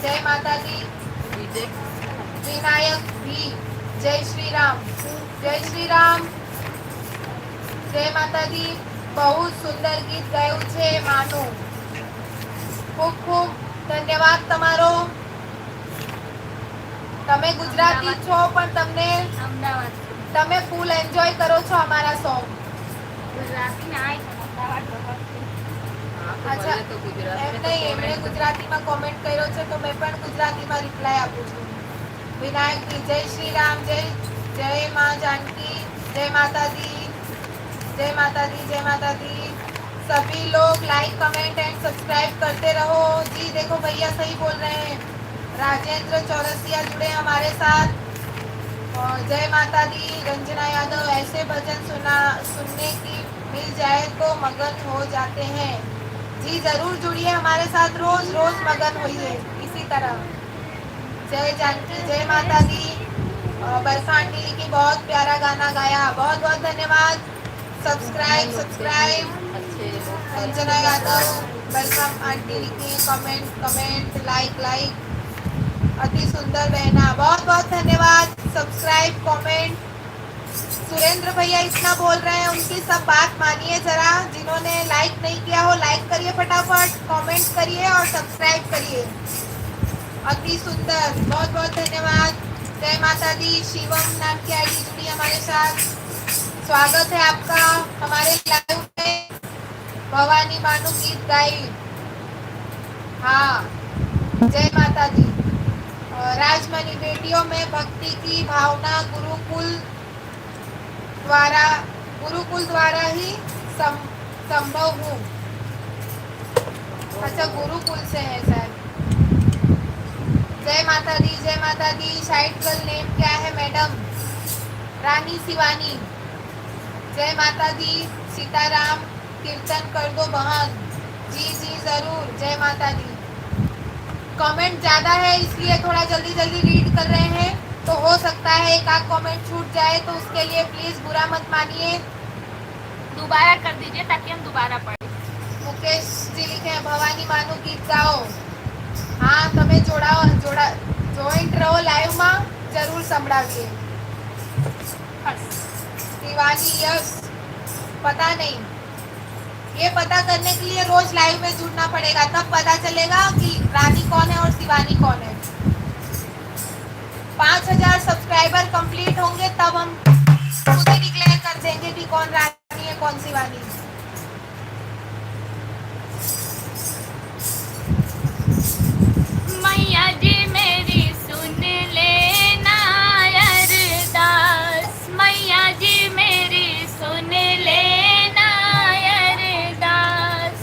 जय माता दी। विनायक भी जय श्री राम, जय श्री राम, जय माता दी। बहुत सुंदर गीत गाયું છે માનું, ખૂબ ખૂબ ધન્યવાદ તમારો। તમે ગુજરાતી છો પણ તમને અમદાવાદ તમે ફૂલ એન્જોય કરો છો અમારા સોંગ। ગુજરાતી ના આય પણ અમદાવાદ બહુ અચ્છા तो गुजरात એમ में નહીં, तो એમણે comment ગુજરાતીમાં કોમેન્ટ કર્યો છે તો મેં પણ ગુજરાતીમાં રિપ્લાય આપું છું। વિનાયક જી જય શ્રી રામ, જય જય માँ जानकी, जय माता दी, जय माता दी, जय माता दी। सभी लोग लाइक कमेंट एंड सब्सक्राइब करते रहो। जी देखो भैया सही बोल रहे हैं। राजेंद्र चौरसिया जुड़े हमारे साथ। और जय माता दी। रंजना यादव ऐसे भजन सुनने की मिल जाए तो मगन हो जाते हैं। जी जरूर जुड़िए हमारे साथ, रोज रोज मगन होइए इसी तरह। जय जानकी, जय माता दी। बरसा आंटी की बहुत प्यारा गाना गाया, बहुत बहुत धन्यवाद। Subscribe subscribe. अच्छे लोग रंजना यादव, बरसा आंटी लिखी कमेंट कमेंट, लाइक लाइक। अति सुंदर बहना, बहुत बहुत धन्यवाद। Subscribe comment. सुरेंद्र भैया इतना बोल रहे हैं, उनकी सब बात मानिए जरा। जिन्होंने लाइक नहीं किया हो लाइक करिए फटाफट, कमेंट करिए और सब्सक्राइब करिए। अति सुंदर, बहुत बहुत धन्यवाद। जय माता दी। शिवम नाम की आईडी जुड़ी हमारे साथ। स्वागत है आपका हमारे लाइव में। भवानी मानु गीत गाई, हाँ जय माता दी। राजमणि बेटियों में भक्ति की भावना गुरुकुल द्वारा ही संभव हूँ। अच्छा गुरुकुल से है सर। जय माता दी, जय माता दी। साइड गर्ल नेम क्या है मैडम? रानी शिवानी। जय माता दी। सीताराम कीर्तन कर दो बहन। जी जी जरूर, जय माता दी। कमेंट ज़्यादा है इसलिए थोड़ा जल्दी जल्दी रीड कर रहे हैं, तो हो सकता है एक आध कमेंट छूट जाए, तो उसके लिए प्लीज़ बुरा मत मानिए। दोबारा कर दीजिए ताकि हम दोबारा पढ़ें। मुकेश जी लिखे हैं भवानी मानु गीत गाओ। हाँ તમે જોઈન્ટ રહો લાઈવમાં, જરૂર સંભળાવીએ। शिवानी यस, पता नहीं, ये पता करने के लिए रोज लाइव में जुड़ना पड़ेगा, तब पता चलेगा कि रानी कौन है और शिवानी कौन है। 5000 सब्सक्राइबर कंप्लीट होंगे तब हम खुद ही डिक्लेयर कर देंगे कि कौन रानी है कौन शिवानी। मैया जी मेरी सुन लेना अरदास, मैया जी मेरी सुन लेना अरदास,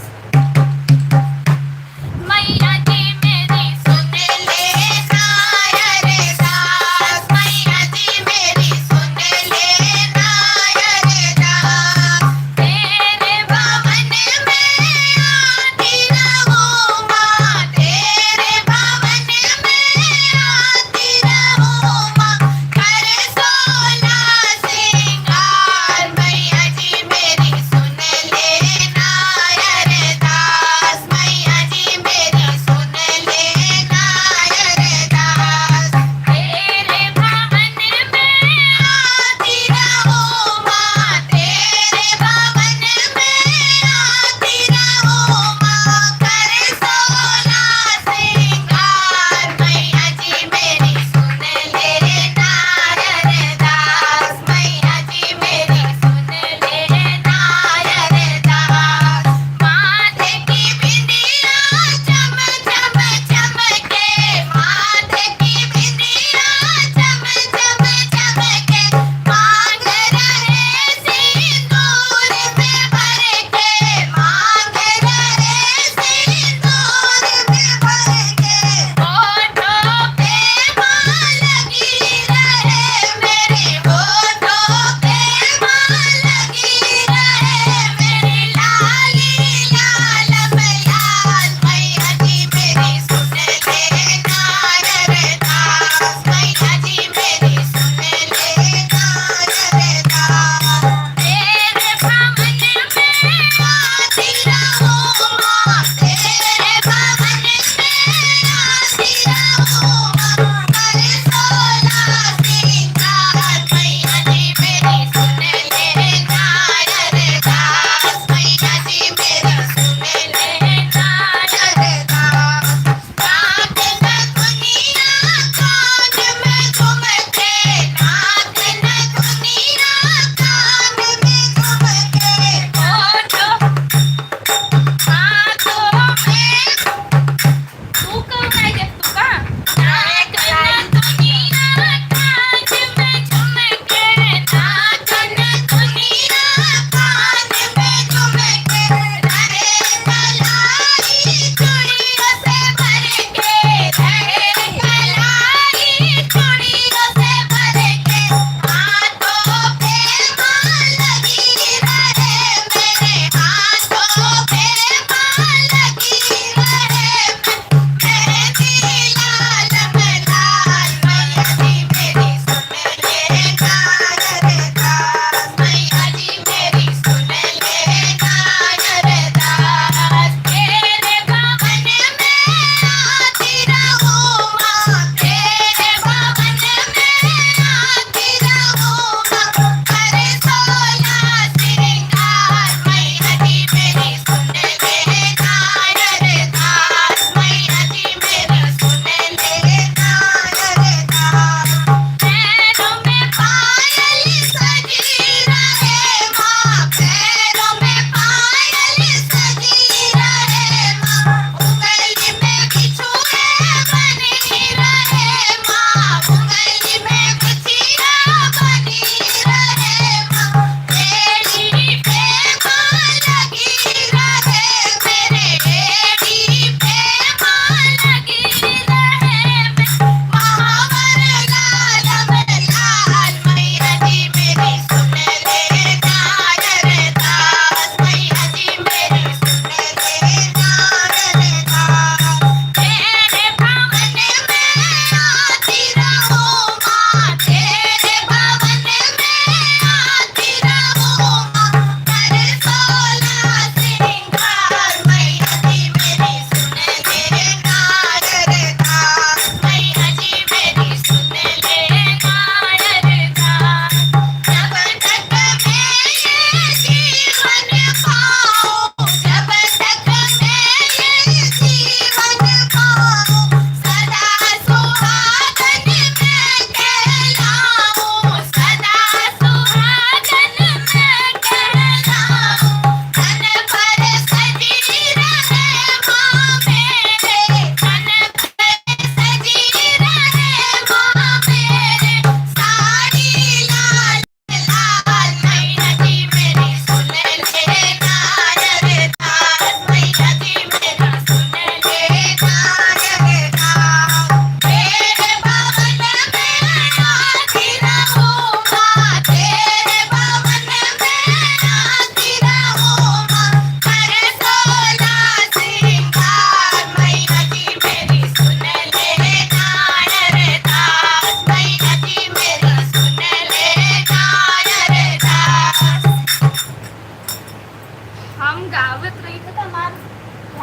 मैया जी मेरी सुन लेना अरदास, मैया जी मेरी सुन लेना अरदास।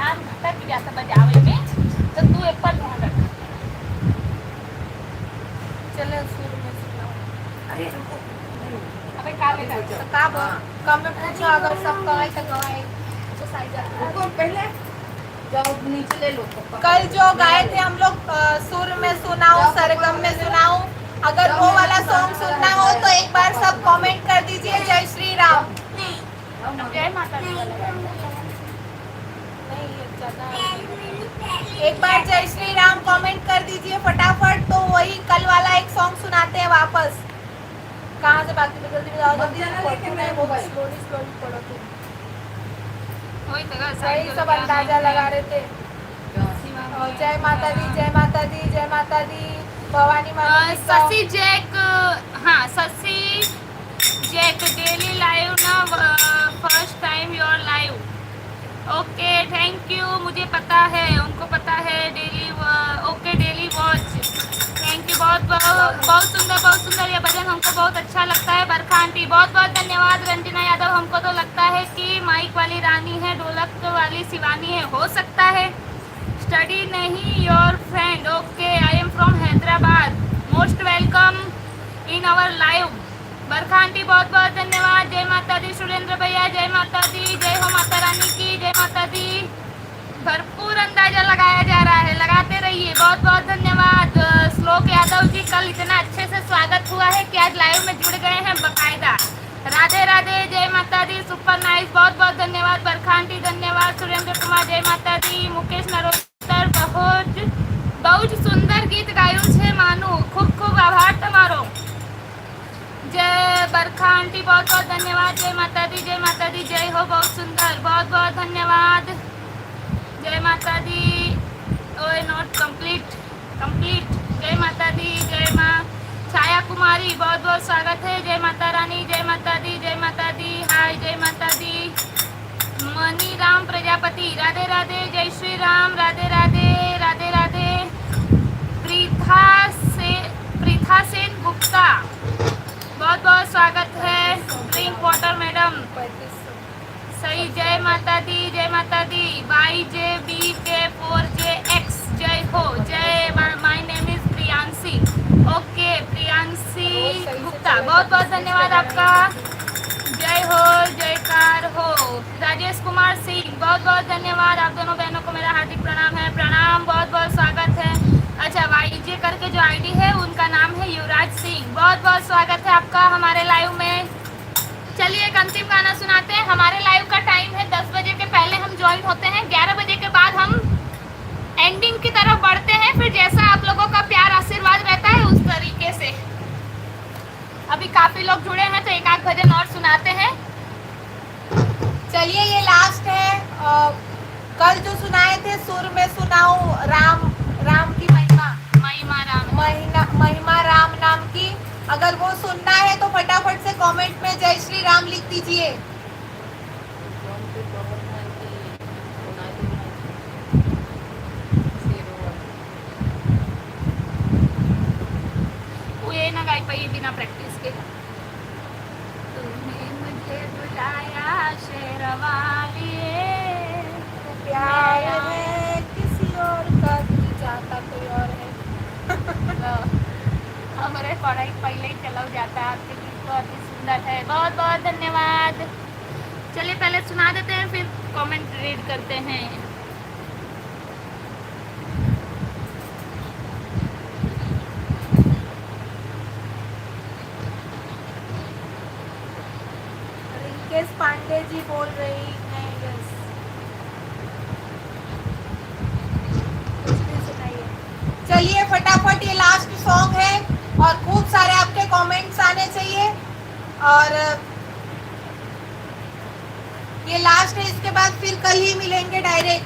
कान अटक जाता बजावे में, तो तू एक पर ध्यान रख। चलो सुर में सुनाओ। अबे काले का तो का कम में पूछो, अगर सब गवाए तो गवाए तो साइड रुको पहले जाओ नीचे ले लो पप्पा। कल जो गाए थे हम लोग सुर में सुनाऊं सरगम में सुनाऊं, अगर वो वाला सॉन्ग सुनना हो तो एक बार सब कमेंट कर दीजिए जय श्री राम। जय माता दी वाला। नहीं ये ज्यादा एक बार जय श्री राम कमेंट कर दीजिए फटाफट, तो वही कल वाला एक सॉन्ग सुनाते हैं वापस। कहाँ से बाकी तो जल्दी बताओ, जल्दी स्लोली स्लोली पढ़ो तुम। वही तो सही सब अंदाजा लगा रहे थे। और जय माता दी, जय माता दी, जय माता दी, भवानी माता। शशि जैक, हाँ शशि जैक डेली लाइव ना, first time your live. Okay thank you, मुझे पता है, उनको पता है daily. Okay daily watch, thank you. बहुत सुंदर ये भजन हमको बहुत अच्छा लगता है। बरखा आंटी बहुत बहुत धन्यवाद। रंजना यादव, हमको तो लगता है कि माइक वाली रानी है, ढोलक वाली शिवानी है, हो सकता है। स्टडी नहीं your friend, okay I am from Hyderabad, most welcome in our live. Barkha aunty बहुत बहुत धन्यवाद। जय माता दी। सुरेंद्र भैया जय माता दी, जय हो माता रानी की, जय माता दी। भरपूर अंदाजा लगाया जा रहा है, लगाते रहिए। बहुत बहुत धन्यवाद। श्लोक यादव जी, कल इतना अच्छे से स्वागत हुआ है कि आज लाइव में जुड़ गए हैं बकायदा। राधे राधे, जय माता दी, सुपर नाइस, बहुत बहुत धन्यवाद। बरखा आंटी धन्यवाद। सुरेंद्र कुमार जय माता दी। मुकेश नरोत्तर बहुत सुंदर गीत गायु छे मानू, खूब खूब आभार तमारो। जय बरखा आंटी बहुत बहुत धन्यवाद। जय माता दी, जय माता दी, जय हो, बहुत सुंदर, बहुत बहुत धन्यवाद। जय माता दी। ओए नॉट कंप्लीट जय माता दी, जय माँ। छाया कुमारी बहुत बहुत स्वागत है। जय माता रानी, जय माता दी, जय माता दी, हाय जय माता दी। मनी राम प्रजापति राधे राधे, जय श्री राम, राधे राधे, राधे राधे। प्रीथा सेन गुप्ता बहुत बहुत स्वागत है। ड्रिंक वाटर मैडम, सही। जय माता दी, जय माता दी। YJBK4JX, जय हो, जय। My name is Priyanshi, okay Priyanshi Gupta, बहुत बहुत धन्यवाद आपका। जय हो, जयकार हो। राजेश कुमार सिंह बहुत बहुत धन्यवाद। आप दोनों बहनों को मेरा हार्दिक प्रणाम है, प्रणाम, बहुत बहुत स्वागत है। अच्छा YJ करके जो आईडी है उनका नाम है युवराज सिंह, बहुत बहुत स्वागत है आपका हमारे लाइव में। चलिए एक अंतिम गाना सुनाते हैं। हमारे लाइव का टाइम है 10 बजे के पहले हम ज्वाइन होते हैं, 11 बजे के बाद हम एंडिंग की तरफ बढ़ते हैं। फिर जैसा आप लोगों का प्यार आशीर्वाद रहता है उस तरीके से। अभी काफी लोग जुड़े हैं तो एक आध भजन और सुनाते हैं। चलिए ये लास्ट है। कल जो सुनाए थे सुर में सुनाऊं, राम की महिमा राम नाम की, अगर वो सुनना है तो फटाफट से कमेंट में जय श्री राम लिख दीजिए। वो ये ना गाई पाई बिना प्रैक्टिस के। तुमने मुझे बुलाया शेरवालिए, प्यार है किसी और का, दिल चाहता कोई और है। हमारे पढ़ाई पहले ही चला जाता है। आपके गीत बहुत ही सुंदर है, बहुत बहुत धन्यवाद। चलिए पहले सुना देते हैं, फिर कमेंट रीड करते हैं। रिंकेश पांडे जी बोल रही हैं, यस। कुछ भी सुनाइए। चलिए फटाफट, ये लास्ट सॉन्ग है और खूब सारे आपके कमेंट्स आने चाहिए। और ये लास्ट है, इसके बाद फिर कल ही मिलेंगे डायरेक्ट।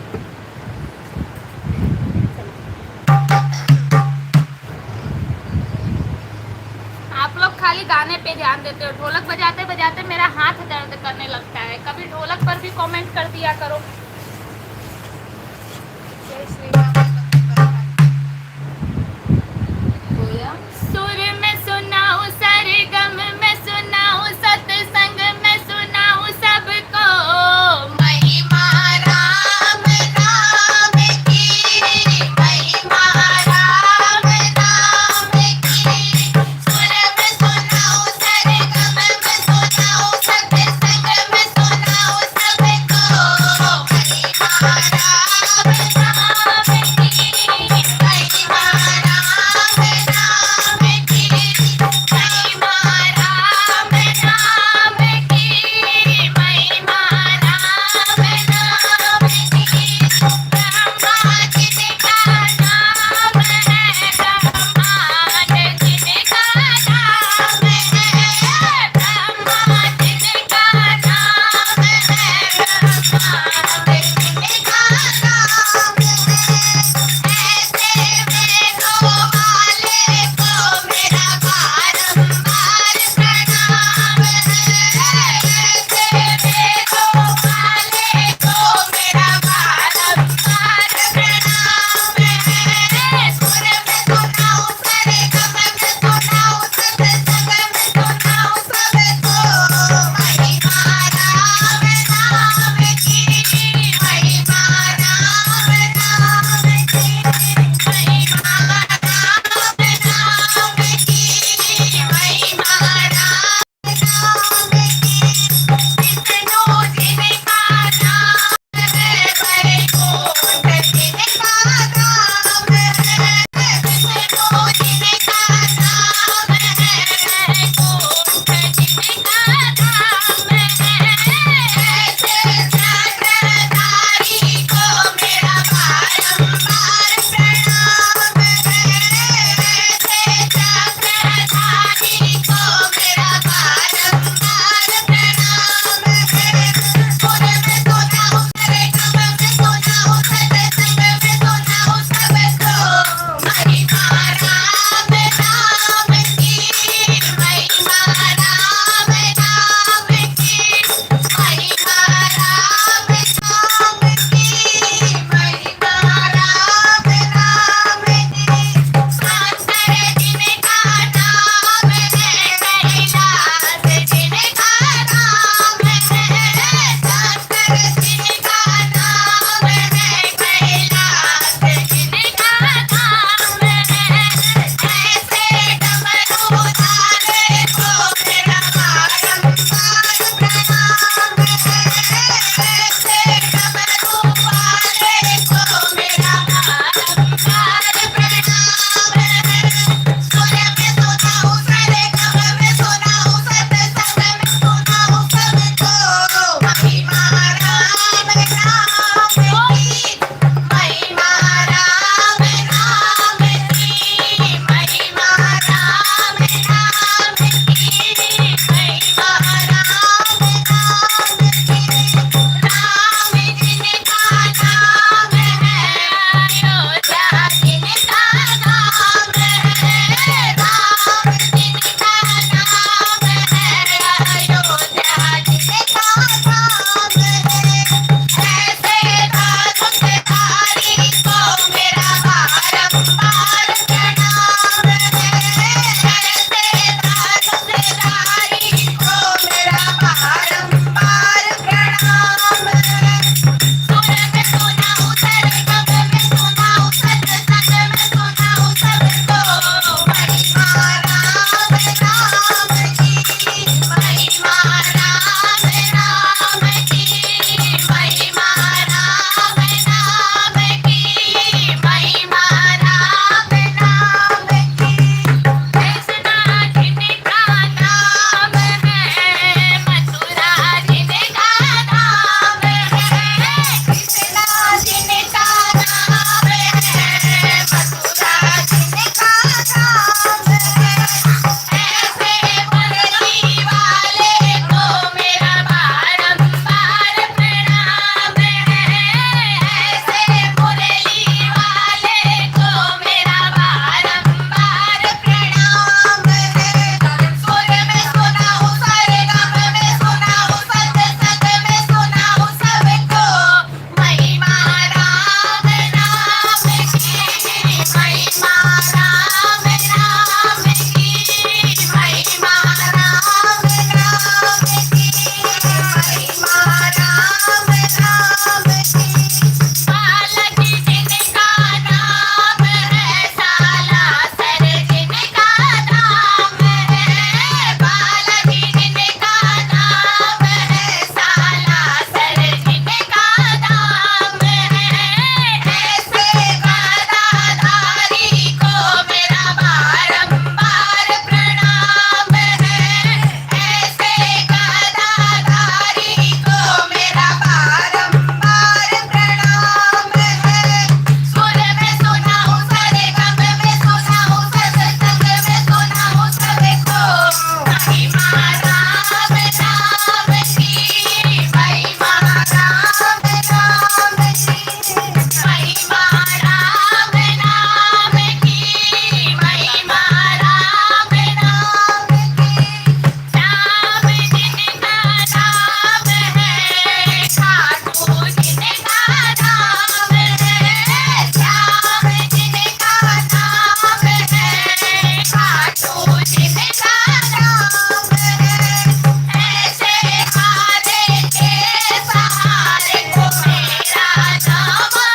आप लोग खाली गाने पे ध्यान देते हो, ढोलक बजाते बजाते मेरा हाथ दर्द करने लगता है। कभी ढोलक पर भी कमेंट कर दिया करो। जय श्री राम। सुर में सुनाऊं, सरगम में सुनाऊं, सत्संग में सुनाऊं सबको। महिमा राम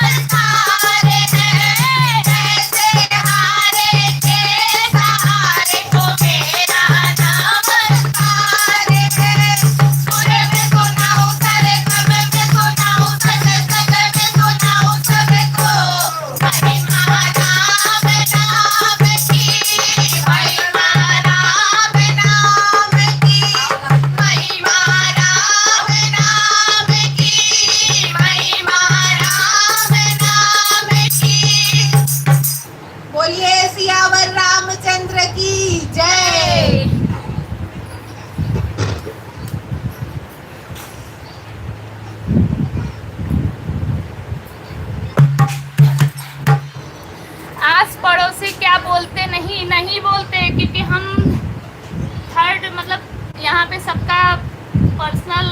बरसारे हैं, ऐसे हारे के सहारे को मेरा नमस्कार है। सुरे में सुनाऊं सारे, कब में सुनाऊं सजे, सजे में सुनाऊं सबको। महिमा राम नाम की, महिमा राम नाम की, महिमा राम नाम की, महिमा राम नाम की। बोलिए सियावर रामचंद्र की जय। आस पड़ोसी क्या बोलते, नहीं नहीं बोलते, क्योंकि हम थर्ड मतलब यहाँ पे सबका पर्सनल,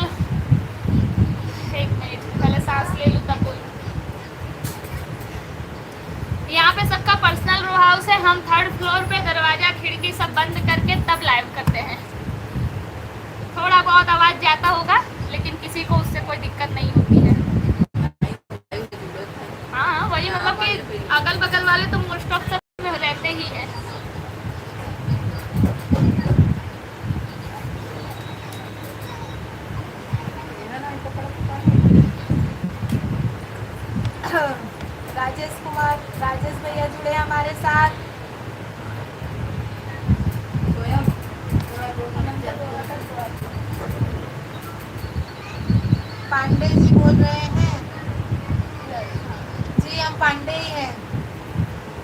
एक मिनट पहले सांस ले लूँ तब बोलूँ। यहाँ पे सबका पर्सनल रो हाउस है, हम थर्ड फ्लोर पे दरवाजा खिड़की सब बंद करके तब लाइव करते हैं। थोड़ा बहुत आवाज़ जाता होगा, लेकिन किसी को उससे कोई दिक्कत नहीं होती है। हाँ वही मतलब कि अगल बगल वाले तो मोस्ट ऑफ सब में रहते ही हैं। राजेश भैया जुड़े हमारे साथ। पांडे जी बोल रहे हैं। जी हम पांडे ही हैं।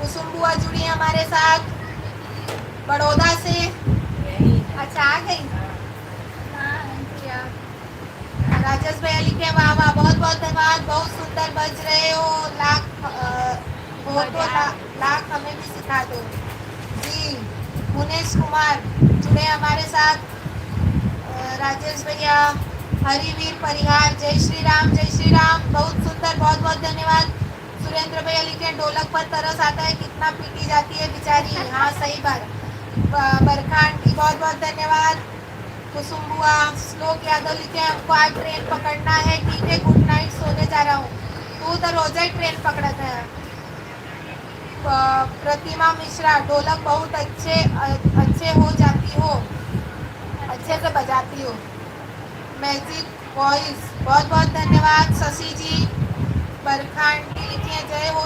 कुसुम बुआ जुड़ी हमारे साथ बड़ौदा से। अच्छा आ गई। राजेश भैया लिखे वाह वाह, बहुत बहुत धन्यवाद, बहुत सुंदर बज रहे हो, लाख हो तो लाख हमें भी सिखा दो। जी मुनेश कुमार जुड़े हमारे साथ। राजेश भैया, हरिवीर परिहार, जय श्री राम, जय श्री राम, बहुत सुंदर, बहुत बहुत धन्यवाद। सुरेंद्र भैया लिखे ढोलक पर तरस आता है, कितना पीटी जाती है बेचारी। हाँ सही बात। बरखा आंटी बहुत बहुत धन्यवाद। कुसुम बुआ, श्लोक यादव लिखे हमको आज ट्रेन पकड़ना है, ठीक है गुड नाइट, सोने जा रहा हूँ। तू तो रोज ही ट्रेन पकड़ता है। प्रतिमा मिश्रा, ढोलक बहुत अच्छे हो जाती हो, अच्छे से बजाती हो। मैजिक वॉइस, बहुत बहुत धन्यवाद। शशि जी, बरखा आंटी लिखी है जय हो,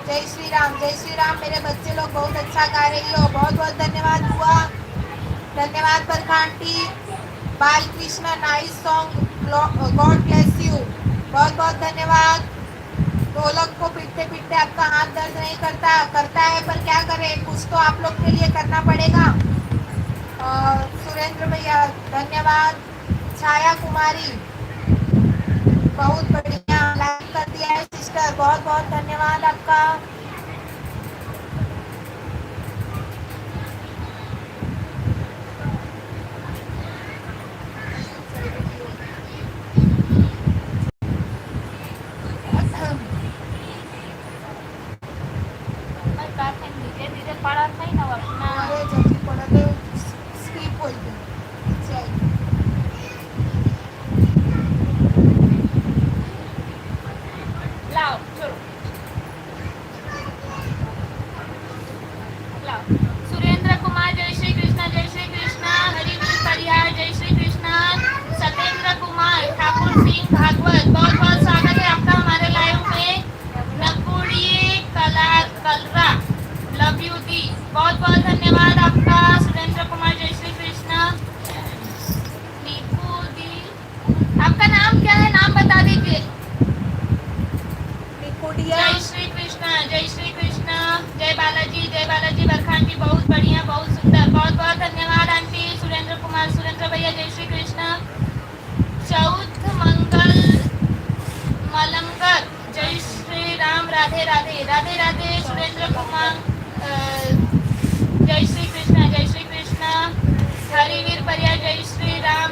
जय श्री राम, जय श्री राम। मेरे बच्चे लोग बहुत अच्छा गा रही हो, बहुत बहुत धन्यवाद बुआ, धन्यवाद Barkha aunty. Balkrishna nice song, God bless you, बहुत बहुत धन्यवाद। ढोलक को पीटते पीटते आपका हाथ दर्द नहीं करता है, पर क्या करें, कुछ तो आप लोग के लिए करना पड़ेगा। सुरेंद्र भैया धन्यवाद। छाया कुमारी बहुत बढ़िया लाइक कर दिया है सिस्टर, बहुत बहुत धन्यवाद आपका। धीरे धीरे पड़ा था ना अपना। जल्दी पड़ा तो स्किप हो गया। लाओ छोड़ो, लाओ। सुरेंद्र कुमार, जय श्री कृष्णा, जय श्री कृष्णा। हरिवीर परिहार, जय श्री कृष्णा। सत्येंद्र कुमार, ठाकुर सिंह भागवत, बहुत बहुत स्वागत है आपका हमारे लाइव में। नकुड़िए कलरा, लव यू दी, बहुत बहुत धन्यवाद आपका। सुरेंद्र कुमार, जय श्री कृष्णा। नीकू दी, आपका नाम क्या है, नाम बता दीजिए। जय श्री कृष्णा, जय श्री कृष्णा। जय बालाजी बरखा आंटी, बहुत बढ़िया, बहुत सुंदर, बहुत बहुत धन्यवाद आंटी। सुरेंद्र कुमार, सुरेंद्र भैया, जय श्री कृष्णा। चौथ मंगल मलंगर, जय श्री राम, राधे राधे, राधे राधे। सुरेंद्र कुमार, जय श्री कृष्णा, जय श्री कृष्णा। हरिवीर परिया, जय श्री राम,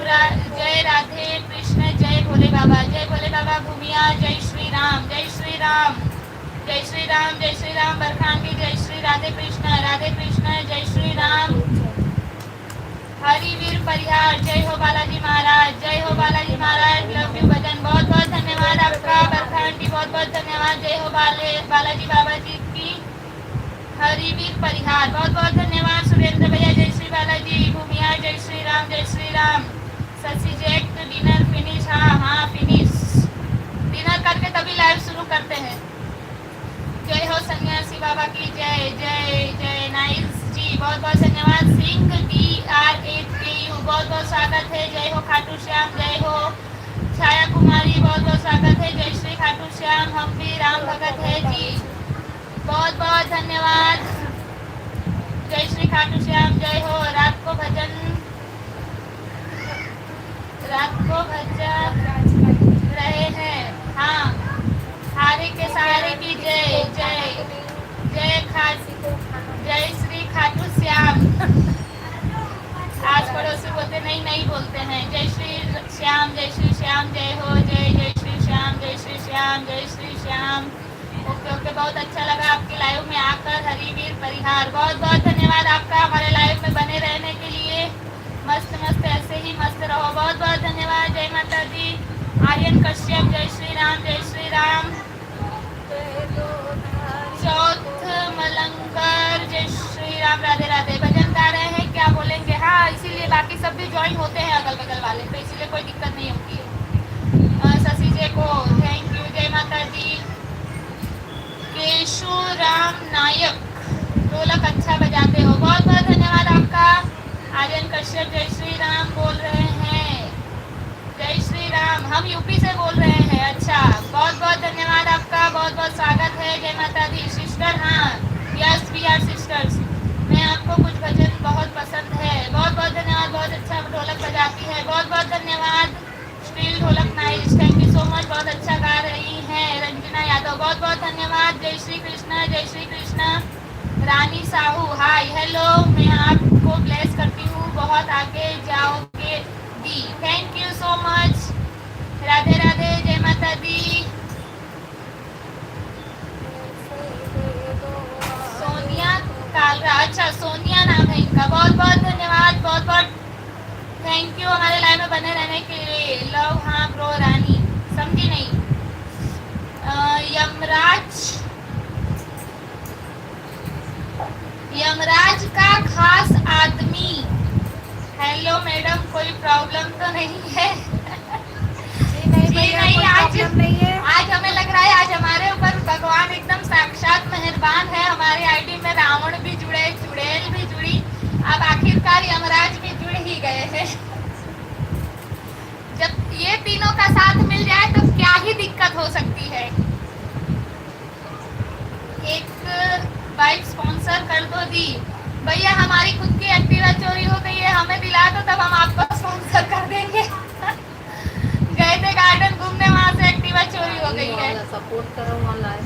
जय राधे कृष्ण, जय भोले बाबा, जय भोले बाबा। भूमिया, जय श्री राम, जय श्री राम, जय श्री राम, जय श्री राम। बरखांडी, जय श्री राधे कृष्ण, जय श्री राम। हरिवीर परिहार, जय हो बालाजी महाराज, जय हो बालाजी महाराज, लव यू भजन, बहुत बहुत धन्यवाद आपका। बरखांडी, बहुत बहुत बालाजी बाबा जी की हरिवीर परिहार, बहुत बहुत धन्यवाद। सुरेंद्र भैया जय श्री बालाजी। भूमिया जय श्री राम, जय Shri Ram. Shashi Jack dinner finish, हाँ फिनिश, डिनर करके तभी लाइव शुरू करते हैं। जय हो सन्यासी बाबा की जय जय जय। नाइस जी, बहुत बहुत धन्यवाद। सिंह DRAKU बहुत बहुत स्वागत है। जय हो खाटू श्याम, जय हो। छाया कुमारी बहुत बहुत स्वागत है। जय श्री खाटू श्याम। हम भी राम भगत है जी, बहुत बहुत धन्यवाद। जय श्री खाटू श्याम, जय हो। रात को भजन रहे हैं, हाँ। हारे के सहारे की जय जय जय श्री खाटू श्याम। आज पड़ोसी बोलते नहीं बोलते हैं। जय श्री श्याम, जय श्री श्याम, जय हो। जय जय श्री श्याम, जय श्री श्याम, जय श्री श्याम। ओके, बहुत अच्छा लगा आपके लाइव में आकर। हरिवीर परिहार, बहुत बहुत धन्यवाद आपका हमारे लाइव में बने रहने के लिए। मस्त ऐसे ही मस्त रहो, बहुत बहुत धन्यवाद। जय माता दी। आर्यन कश्यप जय श्री राम, जय श्री राम। चौथ मलंगर जय श्री राम, राधे राधे। भजन गा रहे हैं, क्या बोलेंगे? हाँ, इसीलिए बाकी सब भी ज्वाइन होते हैं अगल बगल वाले, तो इसीलिए कोई दिक्कत नहीं होती है। शशि जी को थैंक यू, जय माता दी। केशु राम नायक, ढोलक अच्छा बजाते हो, बहुत बहुत धन्यवाद आपका। आर्यन कश्यप जय श्री राम बोल रहे हैं, जय श्री राम। हम यूपी से बोल रहे हैं, अच्छा, बहुत बहुत धन्यवाद आपका, बहुत बहुत स्वागत है। जय माता दी। सिस्टर, हाँ, यस वी आर सिस्टर्स। मैं आपको कुछ भजन बहुत पसंद है, बहुत बहुत धन्यवाद। बहुत अच्छा ढोलक बजाती है, बहुत बहुत धन्यवाद। स्टील ढोलक nice, thank you so much, बहुत अच्छा गा रही हैं। रंजना यादव, बहुत बहुत धन्यवाद। जय श्री कृष्णा, जय श्री कृष्णा। रानी साहू, हाय हेलो, मैं आपको ब्लेस करती हूँ, बहुत आगे जाओगे दी, thank you so much. Radhe Radhe, जय माता दी। सोनिया कालरा, अच्छा सोनिया नाम है इनका, बहुत बहुत धन्यवाद, बहुत बहुत थैंक यू हमारे लाइव में बने रहने के लिए। लव, हाँ ब्रो। रानी समझी नहीं। यमराज का खास आदमी, हेलो मैडम, कोई प्रॉब्लम तो नहीं है? जी नहीं, आज नहीं है। आज हमें लग रहा है आज हमारे ऊपर भगवान एकदम साक्षात मेहरबान है। हमारी आईडी में रावण भी जुड़े, चुड़ैल भी जुड़ी, अब आखिरकार यमराज भी जुड़ ही गए हैं। जब ये तीनों का साथ मिल जाए तो क्या ही दिक्कत हो सकती है। एक बाइक स्पॉन्सर कर दो दी। भैया हमारी खुद की एक्टिवा चोरी हो गई है, हमें दिला दो तब हम आपको स्पॉन्सर कर देंगे। गए थे गार्डन घूमने, वहाँ से एक्टिवा चोरी हो गई है। सपोर्ट करो ऑनलाइन,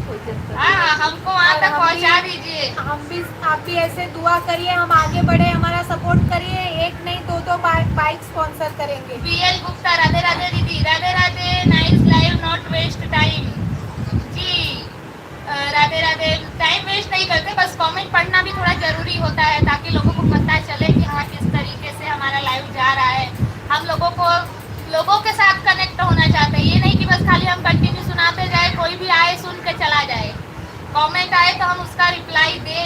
हाँ, हमको वहाँ तक पहुँचा दीजिए। आप भी ऐसे दुआ करिए, हम आगे बढ़े, हमारा सपोर्ट करिए। एक नहीं दो बाइक स्पॉन्सर करेंगे। BL गुप्ता, राधे राधे दीदी, Radhe Radhe. Nice live, not waste time जी। राधे राधे। टाइम वेस्ट नहीं करते, बस कमेंट पढ़ना भी थोड़ा जरूरी होता है ताकि लोगों को पता चले कि हाँ किस तरीके से हमारा लाइव जा रहा है। हम लोगों के साथ कनेक्ट होना चाहते हैं, ये नहीं कि बस खाली हम कंटिन्यू सुनाते जाए, कोई भी आए सुन के चला जाए। कमेंट आए तो हम उसका रिप्लाई दे,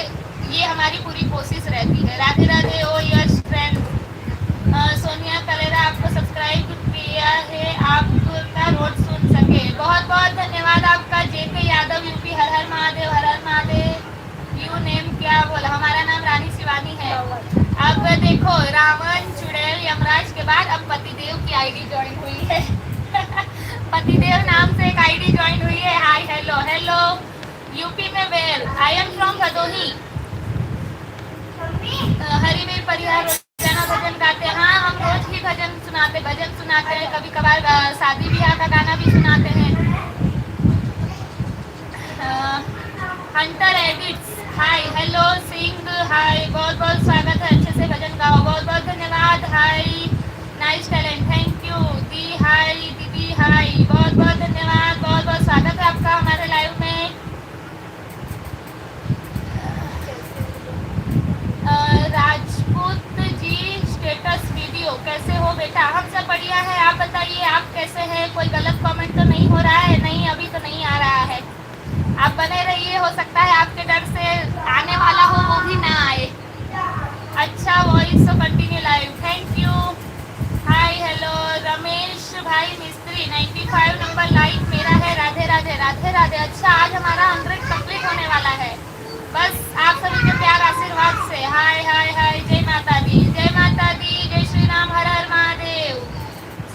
ये हमारी पूरी कोशिश रहती है। राधे राधे। ओ यस फ्रेंड। सोनिया कलेरा, आपको सब्सक्राइब किया है, आपका रोज सुन सके, बहुत बहुत धन्यवाद आपका। JK Yadav UP, her her Mahadev, her her Mahadev. You name क्या बोला? हमारा नाम रानी शिवानी है। अब देखो, रावण, चुड़ैल, यमराज के बाद अब पतिदेव की आईडी ज्वाइन हुई है। पतिदेव नाम से एक आईडी ज्वाइन हुई है। Hi hello hello. यूपी में where? I am from Bhadohi. Harivir परिवार रोजाना भजन गाते हैं। हाँ, हम रोज ही भजन सुनाते हैं, कभी कभार शादी ब्याह का गाना भी सुनाते हैं। Hunter edits, hi hello. Singh, hi, बहुत बहुत स्वागत है, अच्छे से भजन गाओ, बहुत बहुत धन्यवाद। हाय, नाइस टैलेंट, थैंक यू दी। हाय दीदी, हाय, बहुत बहुत धन्यवाद, बहुत बहुत स्वागत है आपका हमारे लाइव में। राजपूत जी, स्टेटस वीडियो कैसे हो बेटा? हम सब बढ़िया है, आप बताइए आप कैसे हैं? कोई गलत कमेंट तो नहीं हो रहा है? नहीं, अभी तो नहीं आ रहा है। आप बने रहिए, हो सकता है आपके डर से आने वाला हो वो भी ना आए। अच्छा वॉइस तो continue live, thank you. Hi hello Ramesh भाई मिस्त्री 95 नंबर लाइव मेरा है। राधे राधे राधे राधे। अच्छा आज हमारा 100 कंप्लीट होने वाला है, बस आप सभी के प्यार आशीर्वाद से। हाय हाय हाय, जय माता दी, जय माता दी, जय श्री राम, हर हर महादेव।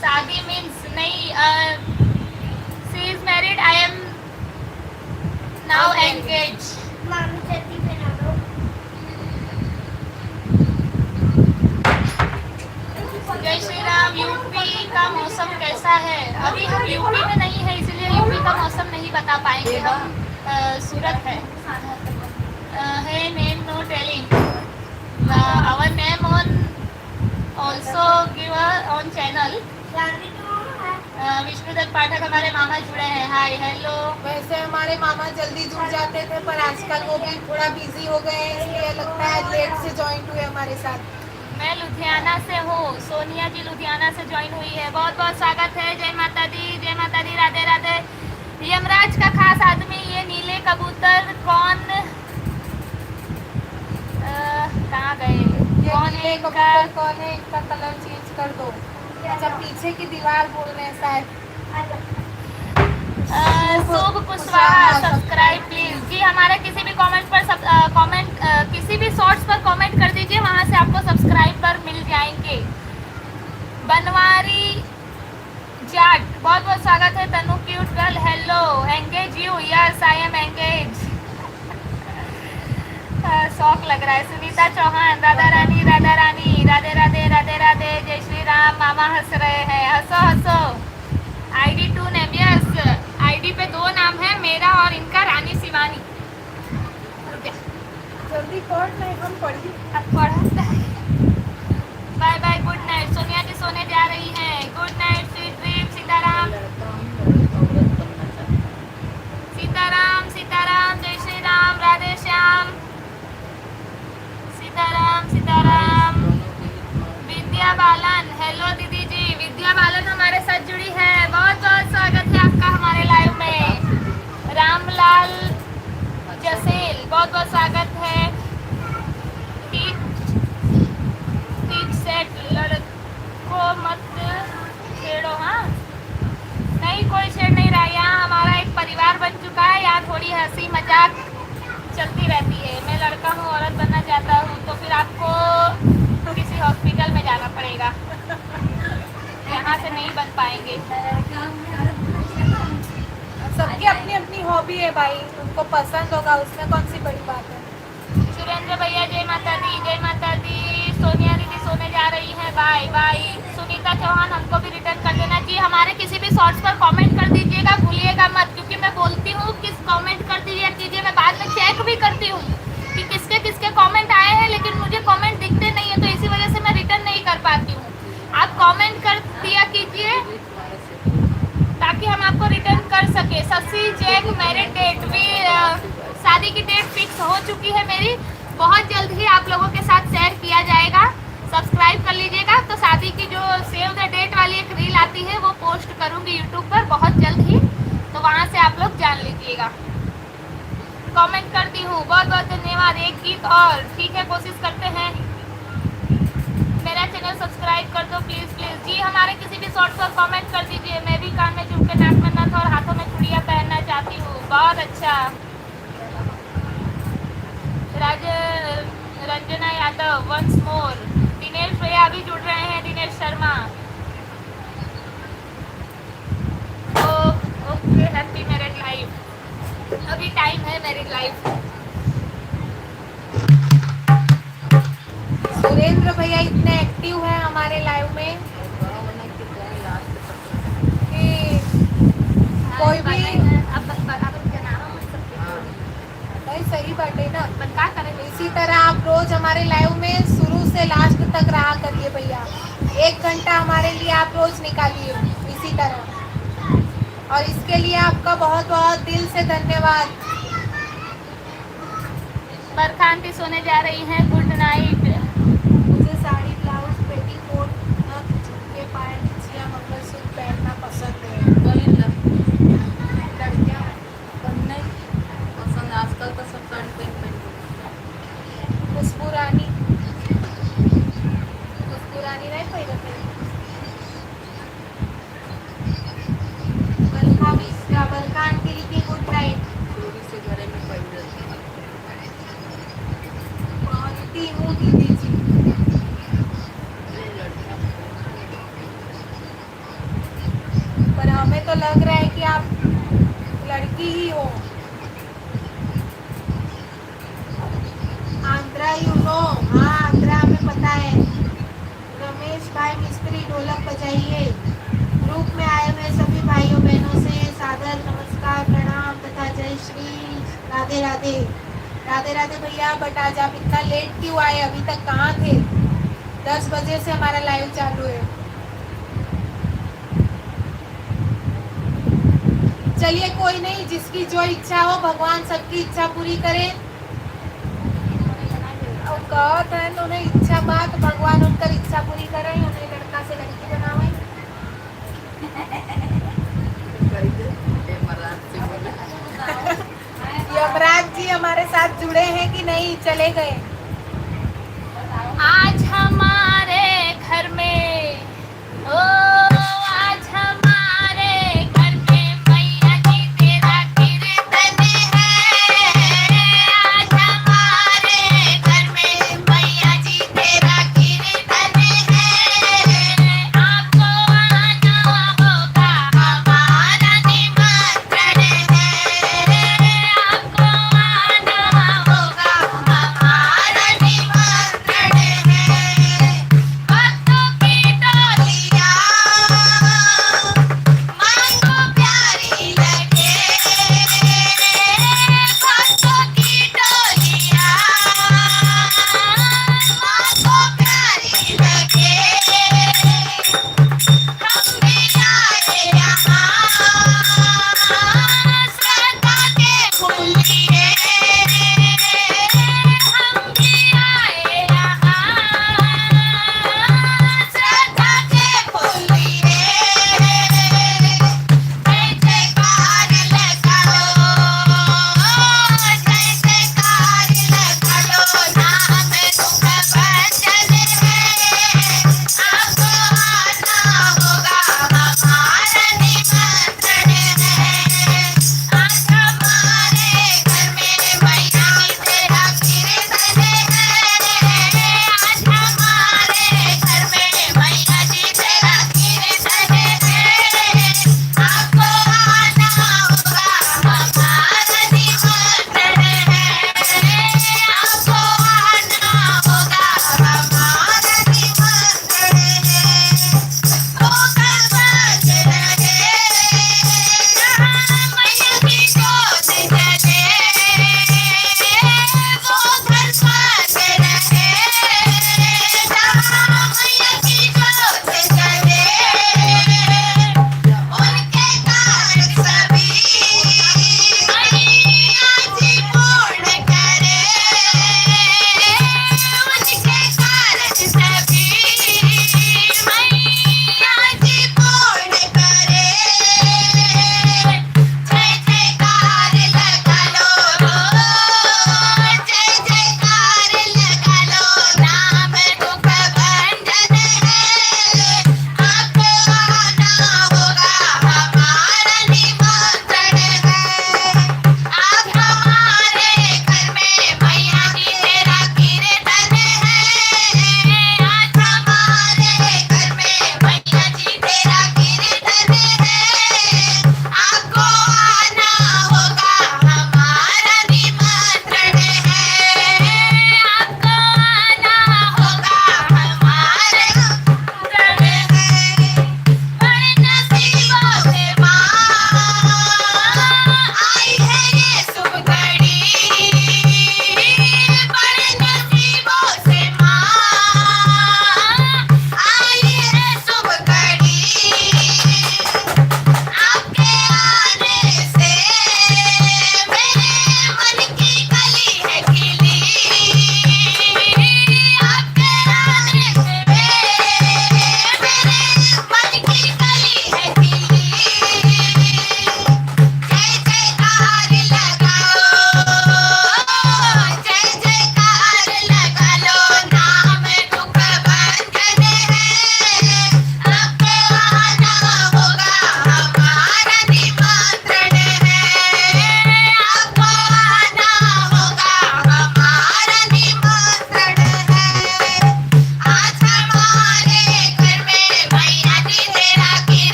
शादी मीन्स नहीं, she is married, I am now engage. जय श्री राम। यूपी का मौसम कैसा है? अभी हम यूपी में नहीं है इसलिए यूपी का मौसम नहीं बता पाएंगे, हम सूरत है। है name no telling, our name on also give on channel. Vishnudatt Pathak हमारे मामा जुड़े हैं। Hi hello. वैसे हमारे मामा जल्दी जुड़ जाते थे पर आजकल वो भी थोड़ा बिजी हो गए हैं, इसलिए लगता है लेट से ज्वाइन हुए हमारे साथ। मैं लुधियाना से हूँ, सोनिया जी लुधियाना से ज्वाइन हुई है। बहुत बहुत स्वागत है। जय माता दी, जय माता दी, राधे राधे। यमराज का खास आदमी, ये नीले कबूतर कौन, कहाँ गए, कौन है ये इनका? कबूतर कौन है? इनका कलर चेंज कर दो। अच्छा पीछे की दीवार बोल रहे हैं शायद। शुभ कुशवाहा सब्सक्राइब प्लीज। जी हमारे किसी भी कमेंट पर कमेंट किसी भी शॉर्ट्स पर कमेंट कर दीजिए, वहां से आपको सब्सक्राइब पर मिल जाएंगे। बनवारी जाट, बहुत बहुत स्वागत है। Tanu cute girl, hello. Engage you, yes I am engage. शौक लग रहा है। सुनीता चौहान, राधा रानी राधा रानी, राधे राधे राधे राधे, जय श्री राम। मामा हंस रहे हैं, हंसो हंसो। आईडी 2 नेम, यस आईडी पे 2 नाम है, मेरा और इनका, रानी शिवानी। जल्दी पढ़, नहीं हम पढ़ी। अब पढ़ा है। Bye bye, good night. Sonia ji सोने जा रही हैं, good night, sweet dream. Sitaram Sitaram Sitaram, जय श्री राम, राधे श्याम। सीताराम सीताराम। विद्या बालन, हेलो दीदी जी। विद्या बालन हमारे साथ जुड़ी है, बहुत बहुत स्वागत है आपका हमारे लाइव में। रामलाल जसेल, बहुत बहुत स्वागत है। टीच सेट, लड़को मत छेड़ो। हाँ नहीं, कोई छेड़ नहीं रहा। यहाँ हमारा एक परिवार बन चुका है, यहाँ थोड़ी हंसी मजाक चलती रहती है। मैं लड़का हूँ, औरत बनना चाहता हूँ, तो फिर आपको किसी हॉस्पिटल में जाना पड़ेगा, यहाँ से नहीं बन पाएंगे। सबकी अपनी अपनी हॉबी है भाई, उनको पसंद होगा, उसमें कौन सी बड़ी बात है। सुरेंद्र भैया, जय माता दी, जय माता दी। सोनिया दीदी सोने जा रही है, बाय बाय। सुनीता चौहान, हमको भी रिटर्न कर देना। जी हमारे किसी भी शॉर्ट्स पर कमेंट कर दीजिएगा, भूलिएगा मत, क्योंकि मैं बोलती हूँ कि कमेंट कर दीजिए, मैं बाद में चेक भी करती हूँ कि किसके किसके कमेंट आए हैं, लेकिन मुझे कमेंट दिखते नहीं है, तो इसी वजह से मैं रिटर्न नहीं कर पाती हूँ। आप कमेंट कर दिया कीजिए ताकि हम आपको रिटर्न कर सके। शशि जैन, मैरिड डेट भी, शादी की डेट फिक्स हो चुकी है मेरी, बहुत जल्द ही आप लोगों के साथ शेयर किया जाएगा। सब्सक्राइब कर लीजिएगा, तो शादी की जो सेव द डेट वाली एक रील आती है वो पोस्ट करूँगी यूट्यूब पर बहुत जल्द ही, तो वहाँ से आप लोग जान लीजिएगा। कमेंट करती हूँ, बहुत बहुत धन्यवाद। एक गीत और, ठीक है कोशिश करते हैं। मेरा चैनल सब्सक्राइब कर दो प्लीज़ प्लीज़। जी हमारे किसी भी शॉर्ट्स पर कमेंट कर दीजिए। मैं भी कान में झुमके, नाक में नथ और हाथों में चूड़ियाँ पहनना चाहती हूँ। बहुत अच्छा। Ranjana Yadav, once more. दिनेश भैया अभी जुड़ रहे हैं, Dinesh Sharma. Okay, happy married life. अभी टाइम है मैरिड लाइफ। सुरेंद्र भैया इतने एक्टिव है हमारे लाइव में कि कोई भी भाई सही बात है ना। क्या करें, इसी तरह आप रोज हमारे लाइव में शुरू से लास्ट तक रहा करिए भैया। 1 घंटा हमारे लिए आप रोज निकालिए इसी तरह, और इसके लिए आपका बहुत बहुत दिल से धन्यवाद। बरखा आंटी सोने जा रही हैं, गुड नाइट। मुझे साड़ी, ब्लाउज, पेटीकोट, नथ, झुमके, पायल, बिछिया, मंगलसूत्र पहनना पसंद है। लड़कियाँ बनने खुशबू राणी नाही पहिलं ते बलका आंटी की गुड नाइट टीमू दीदी जी पर हमें तो लग रहा है कि आप लड़की ही हो आंध्रा यू नो हाँ आंध्रा हमें पता है रमेश भाई मिस्त्री ढोलक बजाइए ग्रुप में आए हुए सभी भाइयों बहनों से सादर नमस्कार प्रणाम तथा जय श्री राधे राधे राधे राधे भैया बट आज आप इतना लेट क्यों आए अभी तक कहाँ थे 10 बजे से हमारा लाइव चालू है चलिए कोई नहीं जिसकी जो इच्छा हो भगवान सबकी इच्छा पूरी करे और कहत है तो उन्हें इच्छा बात भगवान उनकर इच्छा पूरी करे उन्हें लड़का से लड़की बनावे यमराज जी हमारे साथ जुड़े हैं कि नहीं चले गए आज हमारे घर में ओ आज हमारे घर में मैया जी तेरा कीर्तन है आज हमारे घर में मैया जी तेरा कीर्तन है आपको आना होगा हमारा निमंत्रण है आपको आना होगा हमारा निमंत्रण है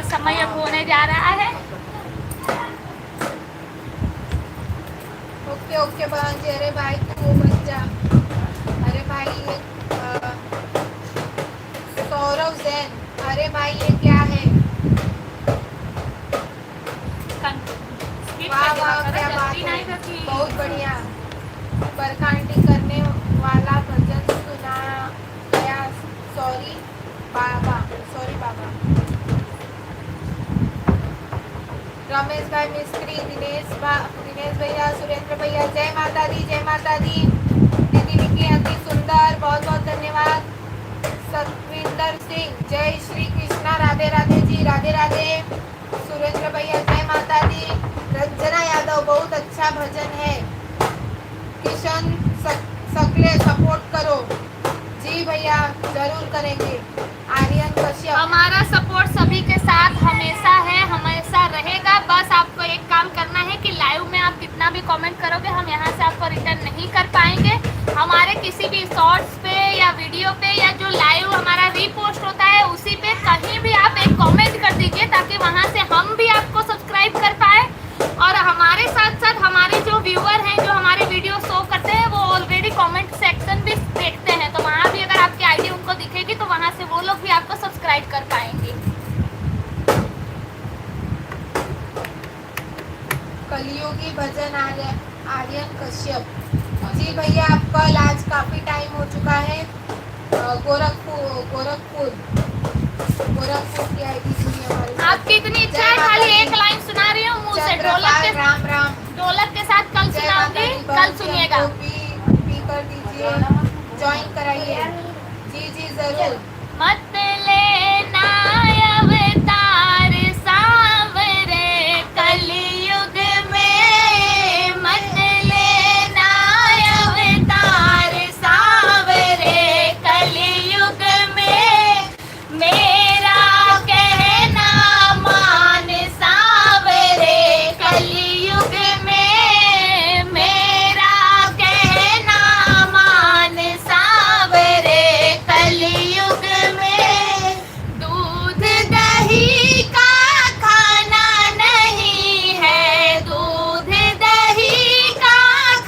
समय अब होने जा रहा है। ओके ओके बहन जी। अरे भाई तू वो बन जा। अरे भाई ये सौरभ जैन, अरे भाई ये क्या है? वाह वाह क्या बात है, बहुत बढ़िया। बरखा आंटी करने वाला भजन सुनाया गया। सॉरी बाबा, सॉरी बाबा। रमेश भाई मिस्त्री, दिनेश भैया, सुरेंद्र भैया, जय माता दी, जय माता दी। दीदी निकली अति सुंदर, बहुत बहुत धन्यवाद। सतविंदर सिंह, जय श्री कृष्णा, राधे राधे जी, राधे राधे। सुरेंद्र भैया जय माता दी। रंजना यादव, बहुत अच्छा भजन है। किशन सकले, सपोर्ट करो। जी भैया जरूर करेंगे। आर्यन कश्यप, हमारा सपोर्ट सभी के साथ हमेशा है, हमेशा रहेगा। बस आपको एक काम करना है कि लाइव में आप कितना भी कमेंट करोगे हम यहाँ से आपको रिटर्न नहीं कर पाएंगे। हमारे किसी भी शॉर्ट्स पे या वीडियो पे या जो लाइव हमारा रीपोस्ट होता है उसी पे कहीं भी आप एक कमेंट कर दीजिए ताकि वहाँ से हम भी आपको सब्सक्राइब कर पाए। और हमारे साथ साथ हमारे जो व्यूअर हैं जो हमारे वीडियो शो करते हैं वो ऑलरेडी कमेंट सेक्शन भी देखते हैं, तो वहाँ भी अगर आपकी आईडी उनको दिखेगी तो वहाँ से वो लोग भी आपको सब्सक्राइब कर पाएंगे। कलियुगी भजन आर्यन कश्यप। जी भैया आप कल, आज काफी टाइम हो चुका है। गोरखपुर की आईडी सुनिए हमारी। आपकी इतनी इच्छा है, खाली एक लाइन सुना रही हूँ मुँह से, राम राम। ढोलक के साथ कल सुनाऊंगी, कल सुनिएगा। पी कर दीजिए, ज्वाइन कराइए। जी जी जरूर। मत लेना अवतार सांवरे कलयुग में, मत लेना अवतार सांवरे कलयुग में, मेरा कहना मान सांवरे कलयुग में, मेरा कहना मान सांवरे कलयुग में। दूध दही का खाना नहीं है, दूध दही का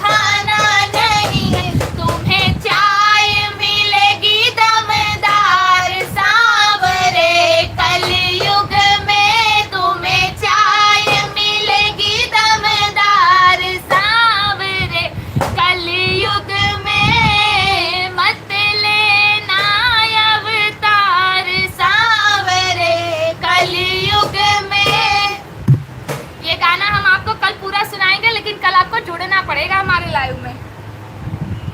खाना नहीं है, तुम्हें चाय मिलेगी दमदार सांवरे कलयुग में, तुम्हें चाय मिलेगी दमदार सांवरे कलयुग में। मत लेना अवतार सांवरे कलयुग में। ये गाना हम आपको कल पूरा सुनाएंगे, लेकिन कल आपको जुड़ना पड़ेगा हमारे लाइव में।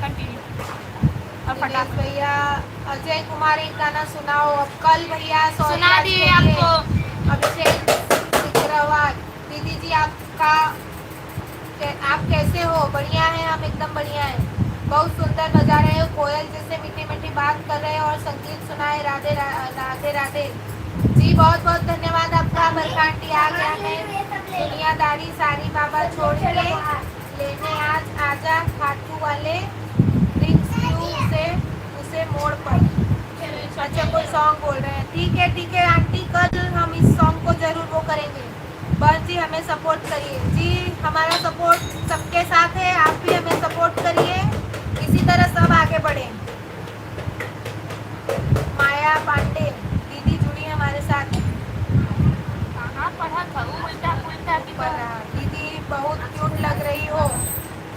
कंटिन्यू और दिनेश फटाफट भैया, अजय कुमार एक गाना सुनाओ। अब कल भैया सुना दिए आपको। अभिषेक सिकरवार, दीदी जी आप कैसे हो? बढ़िया है, हम एकदम बढ़िया हैं। बहुत सुंदर बजा रहे हो, कोयल जैसे मीठी मीठी बात कर रहे हो और संगीत सुनाए। राधे राधे राधे जी, बहुत बहुत धन्यवाद आपका। बरखा आंटी आ गया है, दुनियादारी सारी बाबा छोड़ के लेने आज आजा खाटू वाले ड्रिंक्स से उसे मोड़ पर। अच्छा कोई सॉन्ग बोल रहे हैं, ठीक है आंटी, कल हम इस सॉन्ग को जरूर वो करेंगे। बस जी हमें सपोर्ट करिए जी, हमारा सपोर्ट सबके साथ है, आप भी हमें सपोर्ट करिए, इसी तरह सब आगे बढ़े। माया पांडे दीदी जुड़ी हमारे साथ। कहाँ पढ़ा था वो उल्टा उल्टा की पढ़ा। दीदी बहुत क्यूट लग रही हो,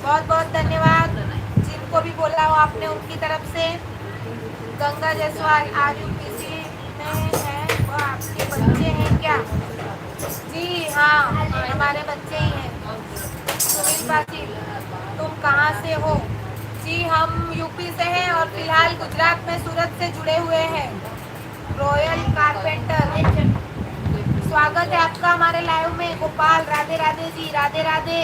बहुत बहुत धन्यवाद। जिनको भी बोला हो आपने उनकी तरफ से। गंगा जायसवाल, RUPC में है, वो आपके बच्चे हैं क्या? जी हाँ, हमारे बच्चे ही हैं। सुनील पाटिल, तुम कहाँ से हो? जी हम यूपी से हैं और फिलहाल गुजरात में सूरत से जुड़े हुए हैं। रॉयल कारपेंटर, स्वागत है आपका हमारे लाइव में। गोपाल, राधे राधे जी, राधे राधे।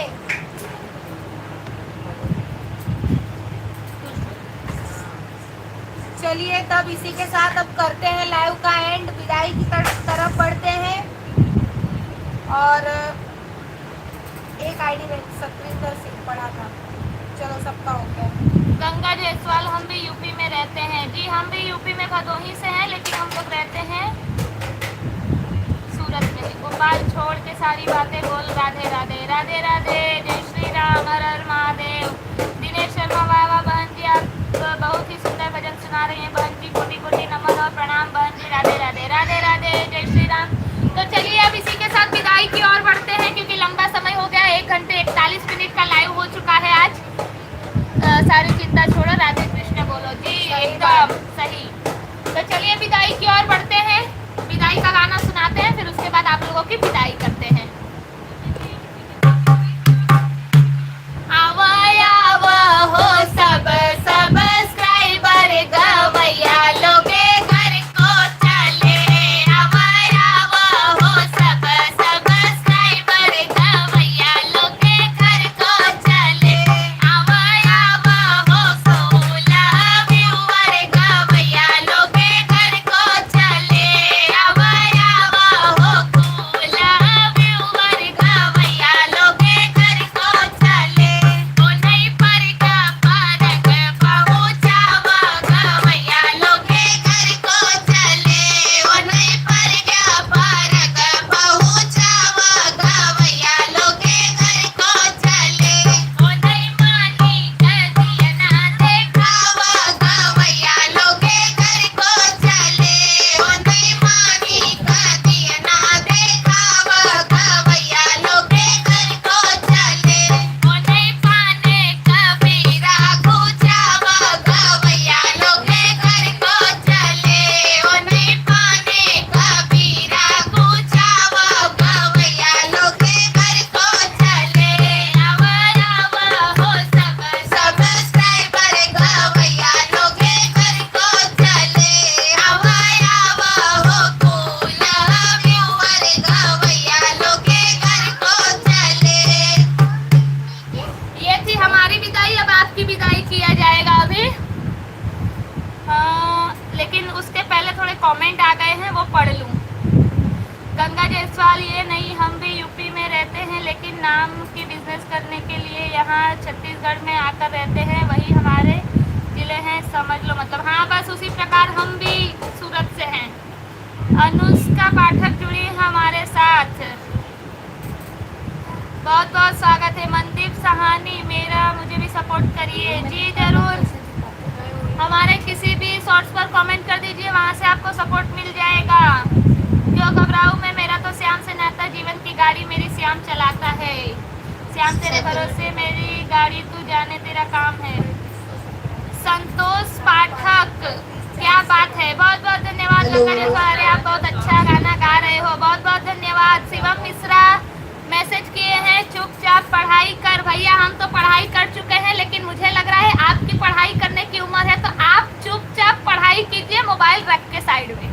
चलिए तब इसी के साथ अब करते हैं लाइव का एंड, विदाई की तरफ बढ़ते हैं। और एक आईडी में सतविंदर सिंह पढ़ा था, चलो सबका हो गया। गंगा जायसवाल, हम भी यूपी में रहते हैं। जी हम भी यूपी में भदोही से हैं, लेकिन हम लोग रहते हैं सूरत में। गोपाल छोड़ के सारी बातें बोल, राधे राधे राधे राधे, जय श्री राम, हर हर महादेव। दिनेश शर्मा, वाह वाह बहन जी, आप बहुत ही सुंदर भजन सुना रहे हैं बहन जी, कोटि कोटि नमन और प्रणाम बहन जी, राधे राधे राधे राधे, जय श्री राम। तो चलिए अब इसी के साथ विदाई की ओर बढ़ते हैं, क्योंकि लंबा समय हो गया, 1 घंटे 41 मिनट का लाइव हो चुका है आज। सारी चिंता छोड़ो, राधे कृष्ण बोलो जी, एकदम सही। तो चलिए विदाई की ओर बढ़ते हैं, विदाई का गाना सुनाते हैं, फिर उसके बाद आप लोगों की विदाई करते हैं। आवा आवा हो सब सब्सक्राइबर गवैया लोगे घर को चले, आवा आवा हो सब सब्सक्राइबर गवैया लोगे घर को चले, आवा आवा हो 16 व्यूअर गवैया लोगे घर को चले, आवा आवा हो 16 व्यूअर गवैया लोगे घर को चले। ओ नहीं पर का पारक पहुँचावा गवैया लोगे घर को चले, ओ नहीं पर का पारक पहुँचावा गवैया लोगे घर को चले, ओ नहीं मानी गदिया ना देखावा गवैया लोगे घर को चले, ओ नहीं मानी गदिया ना देखावा गवैया लोगे घर को चले, ओ नहीं पाने कबीरा गुजावा गवैया लोगे घर को चले, ओ नहीं पाने कबीरा गुजावा गवैया लोगे घर को चले, आवा आवा हो सब सब्सक्राइबर गवैया लोगे घर को चले, आवा आवा हो कुल व्यूअर गवैया लोगे घर को चले। ये थी हमारी विदाई, अब आपकी विदाई किया जाएगा अभी। लेकिन उसके पहले थोड़े कमेंट आ गए हैं, वो पढ़ लूँ। गंगा जायसवाल, ये नहीं, हम भी यूपी में रहते हैं, लेकिन नाम की बिजनेस करने के लिए यहाँ छत्तीसगढ़ में आकर रहते हैं, वही हमारे जिले हैं, समझ लो मतलब। हाँ, बस उसी प्रकार हम भी सूरत से हैं। अनुष्का पाठक जुड़ी हमारे साथ, बहुत बहुत स्वागत है। मनदीप सहानी, मुझे भी सपोर्ट करिए जी, जरूर। हमारे किसी भी शॉर्ट्स पर कमेंट कर दीजिए, वहाँ से आपको सपोर्ट मिल जाएगा। क्यों घबराऊं मैं, मेरा तो श्याम से नाता, जीवन की गाड़ी मेरी श्याम चलाता है, श्याम तेरे भरोसे मेरी गाड़ी, तू जाने तेरा काम है। संतोष पाठक, क्या बात है, बहुत बहुत धन्यवाद। अरे आप बहुत अच्छा गाना गा रहे हो, बहुत बहुत धन्यवाद। शिवम मिश्रा मैसेज किए हैं, चुपचाप पढ़ाई कर। भैया हम तो पढ़ाई कर चुके हैं, लेकिन मुझे लग रहा है आपकी पढ़ाई करने की उम्र है, तो आप चुपचाप पढ़ाई कीजिए, मोबाइल रख के साइड में।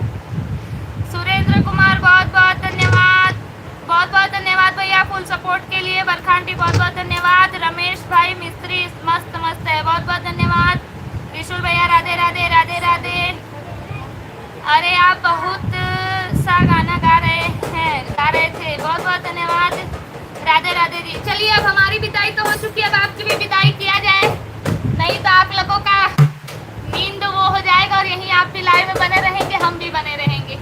सुरेंद्र कुमार, बहुत बहुत धन्यवाद, बहुत बहुत धन्यवाद भैया फुल सपोर्ट के लिए। बरखांडी, बहुत बहुत धन्यवाद। रमेश भाई मिस्त्री, मस्त मस्त है, बहुत बहुत धन्यवाद। त्रिशूल भैया, राधे राधे राधे राधे। अरे आप बहुत सा गाना गा रहे थे, बहुत बहुत धन्यवाद, राधे राधे जी। चलिए अब हमारी विदाई तो हो चुकी है, अब आपकी भी विदाई किया जाए, नहीं तो आप लोगों का नींद वो हो जाएगा, और यहीं आप भी लाइव में बने रहेंगे, हम भी बने रहेंगे।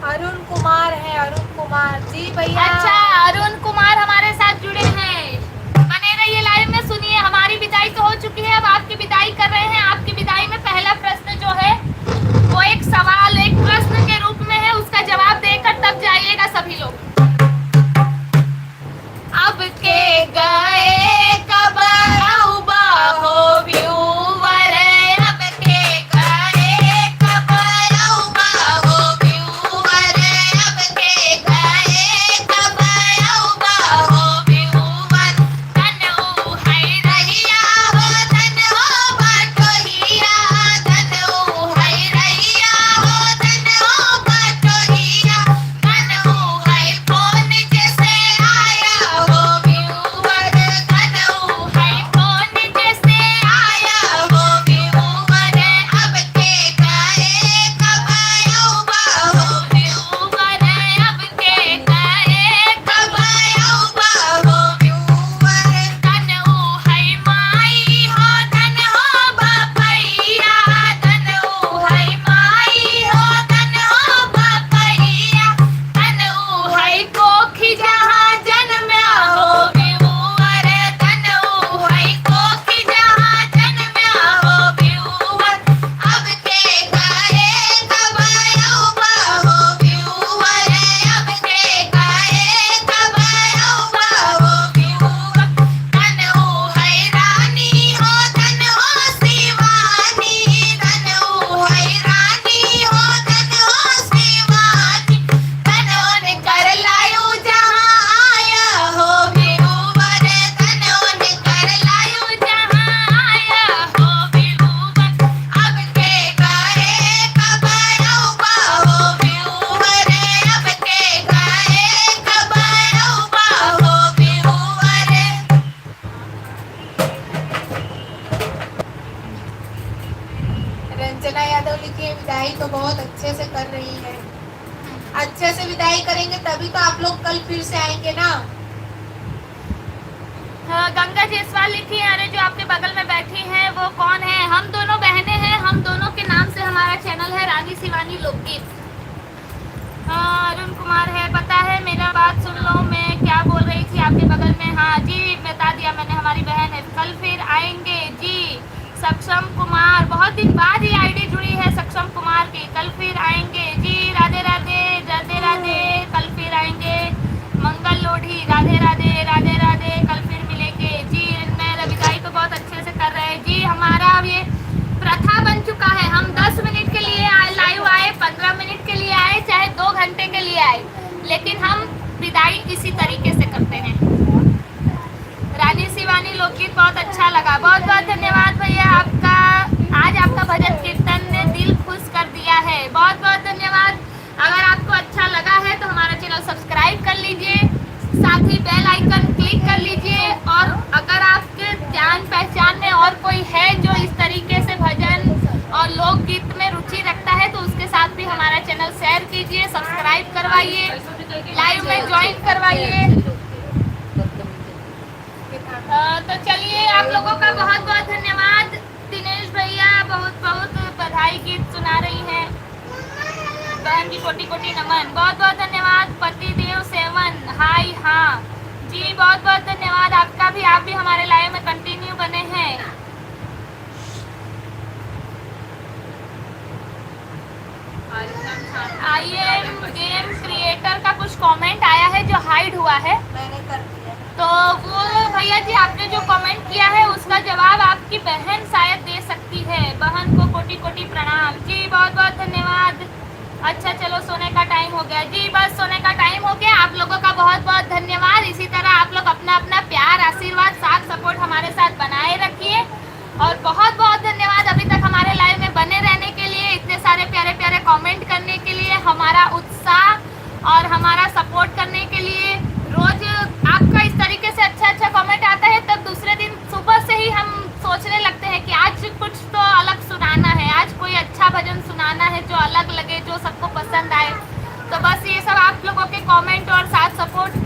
अरुण कुमार है, अरुण कुमार जी भैया। अच्छा, अरुण कुमार हमारे साथ जुड़े हैं, बने रहिए लाइव में, सुनिए। हमारी विदाई तो हो चुकी है, अब आपकी विदाई कर रहे हैं। आपकी विदाई में पहला प्रश्न जो है वो एक सवाल, एक प्रश्न के रूप में है, उसका जवाब देकर तब जाइएगा सभी लोग। अब के गए कब औबा हो व्यूअर, अब के गए कब औबा हो व्यूअर, अब के गए कब औबा हो व्यूअर। धन है रहिया हो, धन हो बटोहिया, धन है रहिया हो, धन हो तभी तो आप लोग कल फिर से आएंगे ना। गंगा जयसवाल लिखी है, अरे जो आपके बगल में बैठी हैं वो कौन है? हम दोनों बहनें हैं, हम दोनों के नाम से हमारा चैनल है रानी शिवानी लोकगीत। अरुण कुमार है, पता है मेरा बात सुन लो, मैं क्या बोल रही थी आपके बगल में। हाँ जी बता दिया मैंने, हमारी बहन है। कल फिर आएंगे जी। सक्षम कुमार, बहुत दिन बाद ये आईडी जुड़ी है सक्षम कुमार की। कल फिर आएंगे जी। राधे राधे राधे राधे, कल फिर आएंगे। मंगल लोढ़ी, राधे राधे राधे राधे, कल फिर मिलेंगे जी। मैं रविदाई तो बहुत अच्छे से कर रहे हैं जी। हमारा अब ये प्रथा बन चुका है, हम 10 मिनट के लिए लाइव आए, 15 मिनट के लिए आए, चाहे 2 घंटे के लिए आए, लेकिन हम विदाई इसी तरीके से करते हैं। रानी शिवानी लोकगीत बहुत अच्छा लगा, बहुत बहुत धन्यवाद भैया आपका। आज आपका भजन कीर्तन ने दिल खुश कर दिया है, बहुत बहुत धन्यवाद। अगर आपको अच्छा लगा है तो हमारा चैनल सब्सक्राइब कर लीजिए, साथ ही बेल आइकन क्लिक कर लीजिए। और अगर आपके जान पहचान में और कोई है जो इस तरीके से भजन और लोकगीत में रुचि रखता है तो उसके साथ भी हमारा चैनल शेयर कीजिए, सब्सक्राइब करवाइए, लाइव में ज्वाइन करवाइए। तो चलिए, आप लोगों का बहुत बहुत धन्यवाद। दिनेश भैया बहुत बहुत बधाई गीत सुना रही हैं, बहन की कोटि कोटि नमन, बहुत बहुत धन्यवाद। पतिदेव सेवन, हाय हाँ जी, बहुत बहुत धन्यवाद आपका भी। आप भी हमारे लाइव में कंटिन्यू बने हैं। आइए, गेम क्रिएटर का कुछ कमेंट आया है जो हाइड हुआ है, मैंने कर दिया। तो वो भैया जी आपने जो कमेंट किया है उसका जवाब आपकी बहन शायद दे सकती है। बहन को कोटि कोटि प्रणाम जी, बहुत बहुत धन्यवाद। अच्छा चलो, सोने का टाइम हो गया जी, बस सोने का टाइम हो गया। आप लोगों का बहुत बहुत धन्यवाद। इसी तरह आप लोग अपना अपना प्यार, आशीर्वाद, साथ सपोर्ट हमारे साथ बनाए रखिए। और बहुत बहुत धन्यवाद अभी तक हमारे लाइव में बने रहने के लिए, इतने सारे प्यारे प्यारे कमेंट करने के लिए, हमारा उत्साह और हमारा सपोर्ट करने के लिए। रोज आपका इस तरीके से अच्छा कमेंट आता है, तब दूसरे दिन सुबह से ही हम सोचने लगते हैं कि आज कुछ तो अलग सुनाना है, आज कोई अच्छा भजन सुनाना है जो अलग लगे, जो सबको पसंद आए। तो बस ये सब आप लोगों के कमेंट और साथ सपोर्ट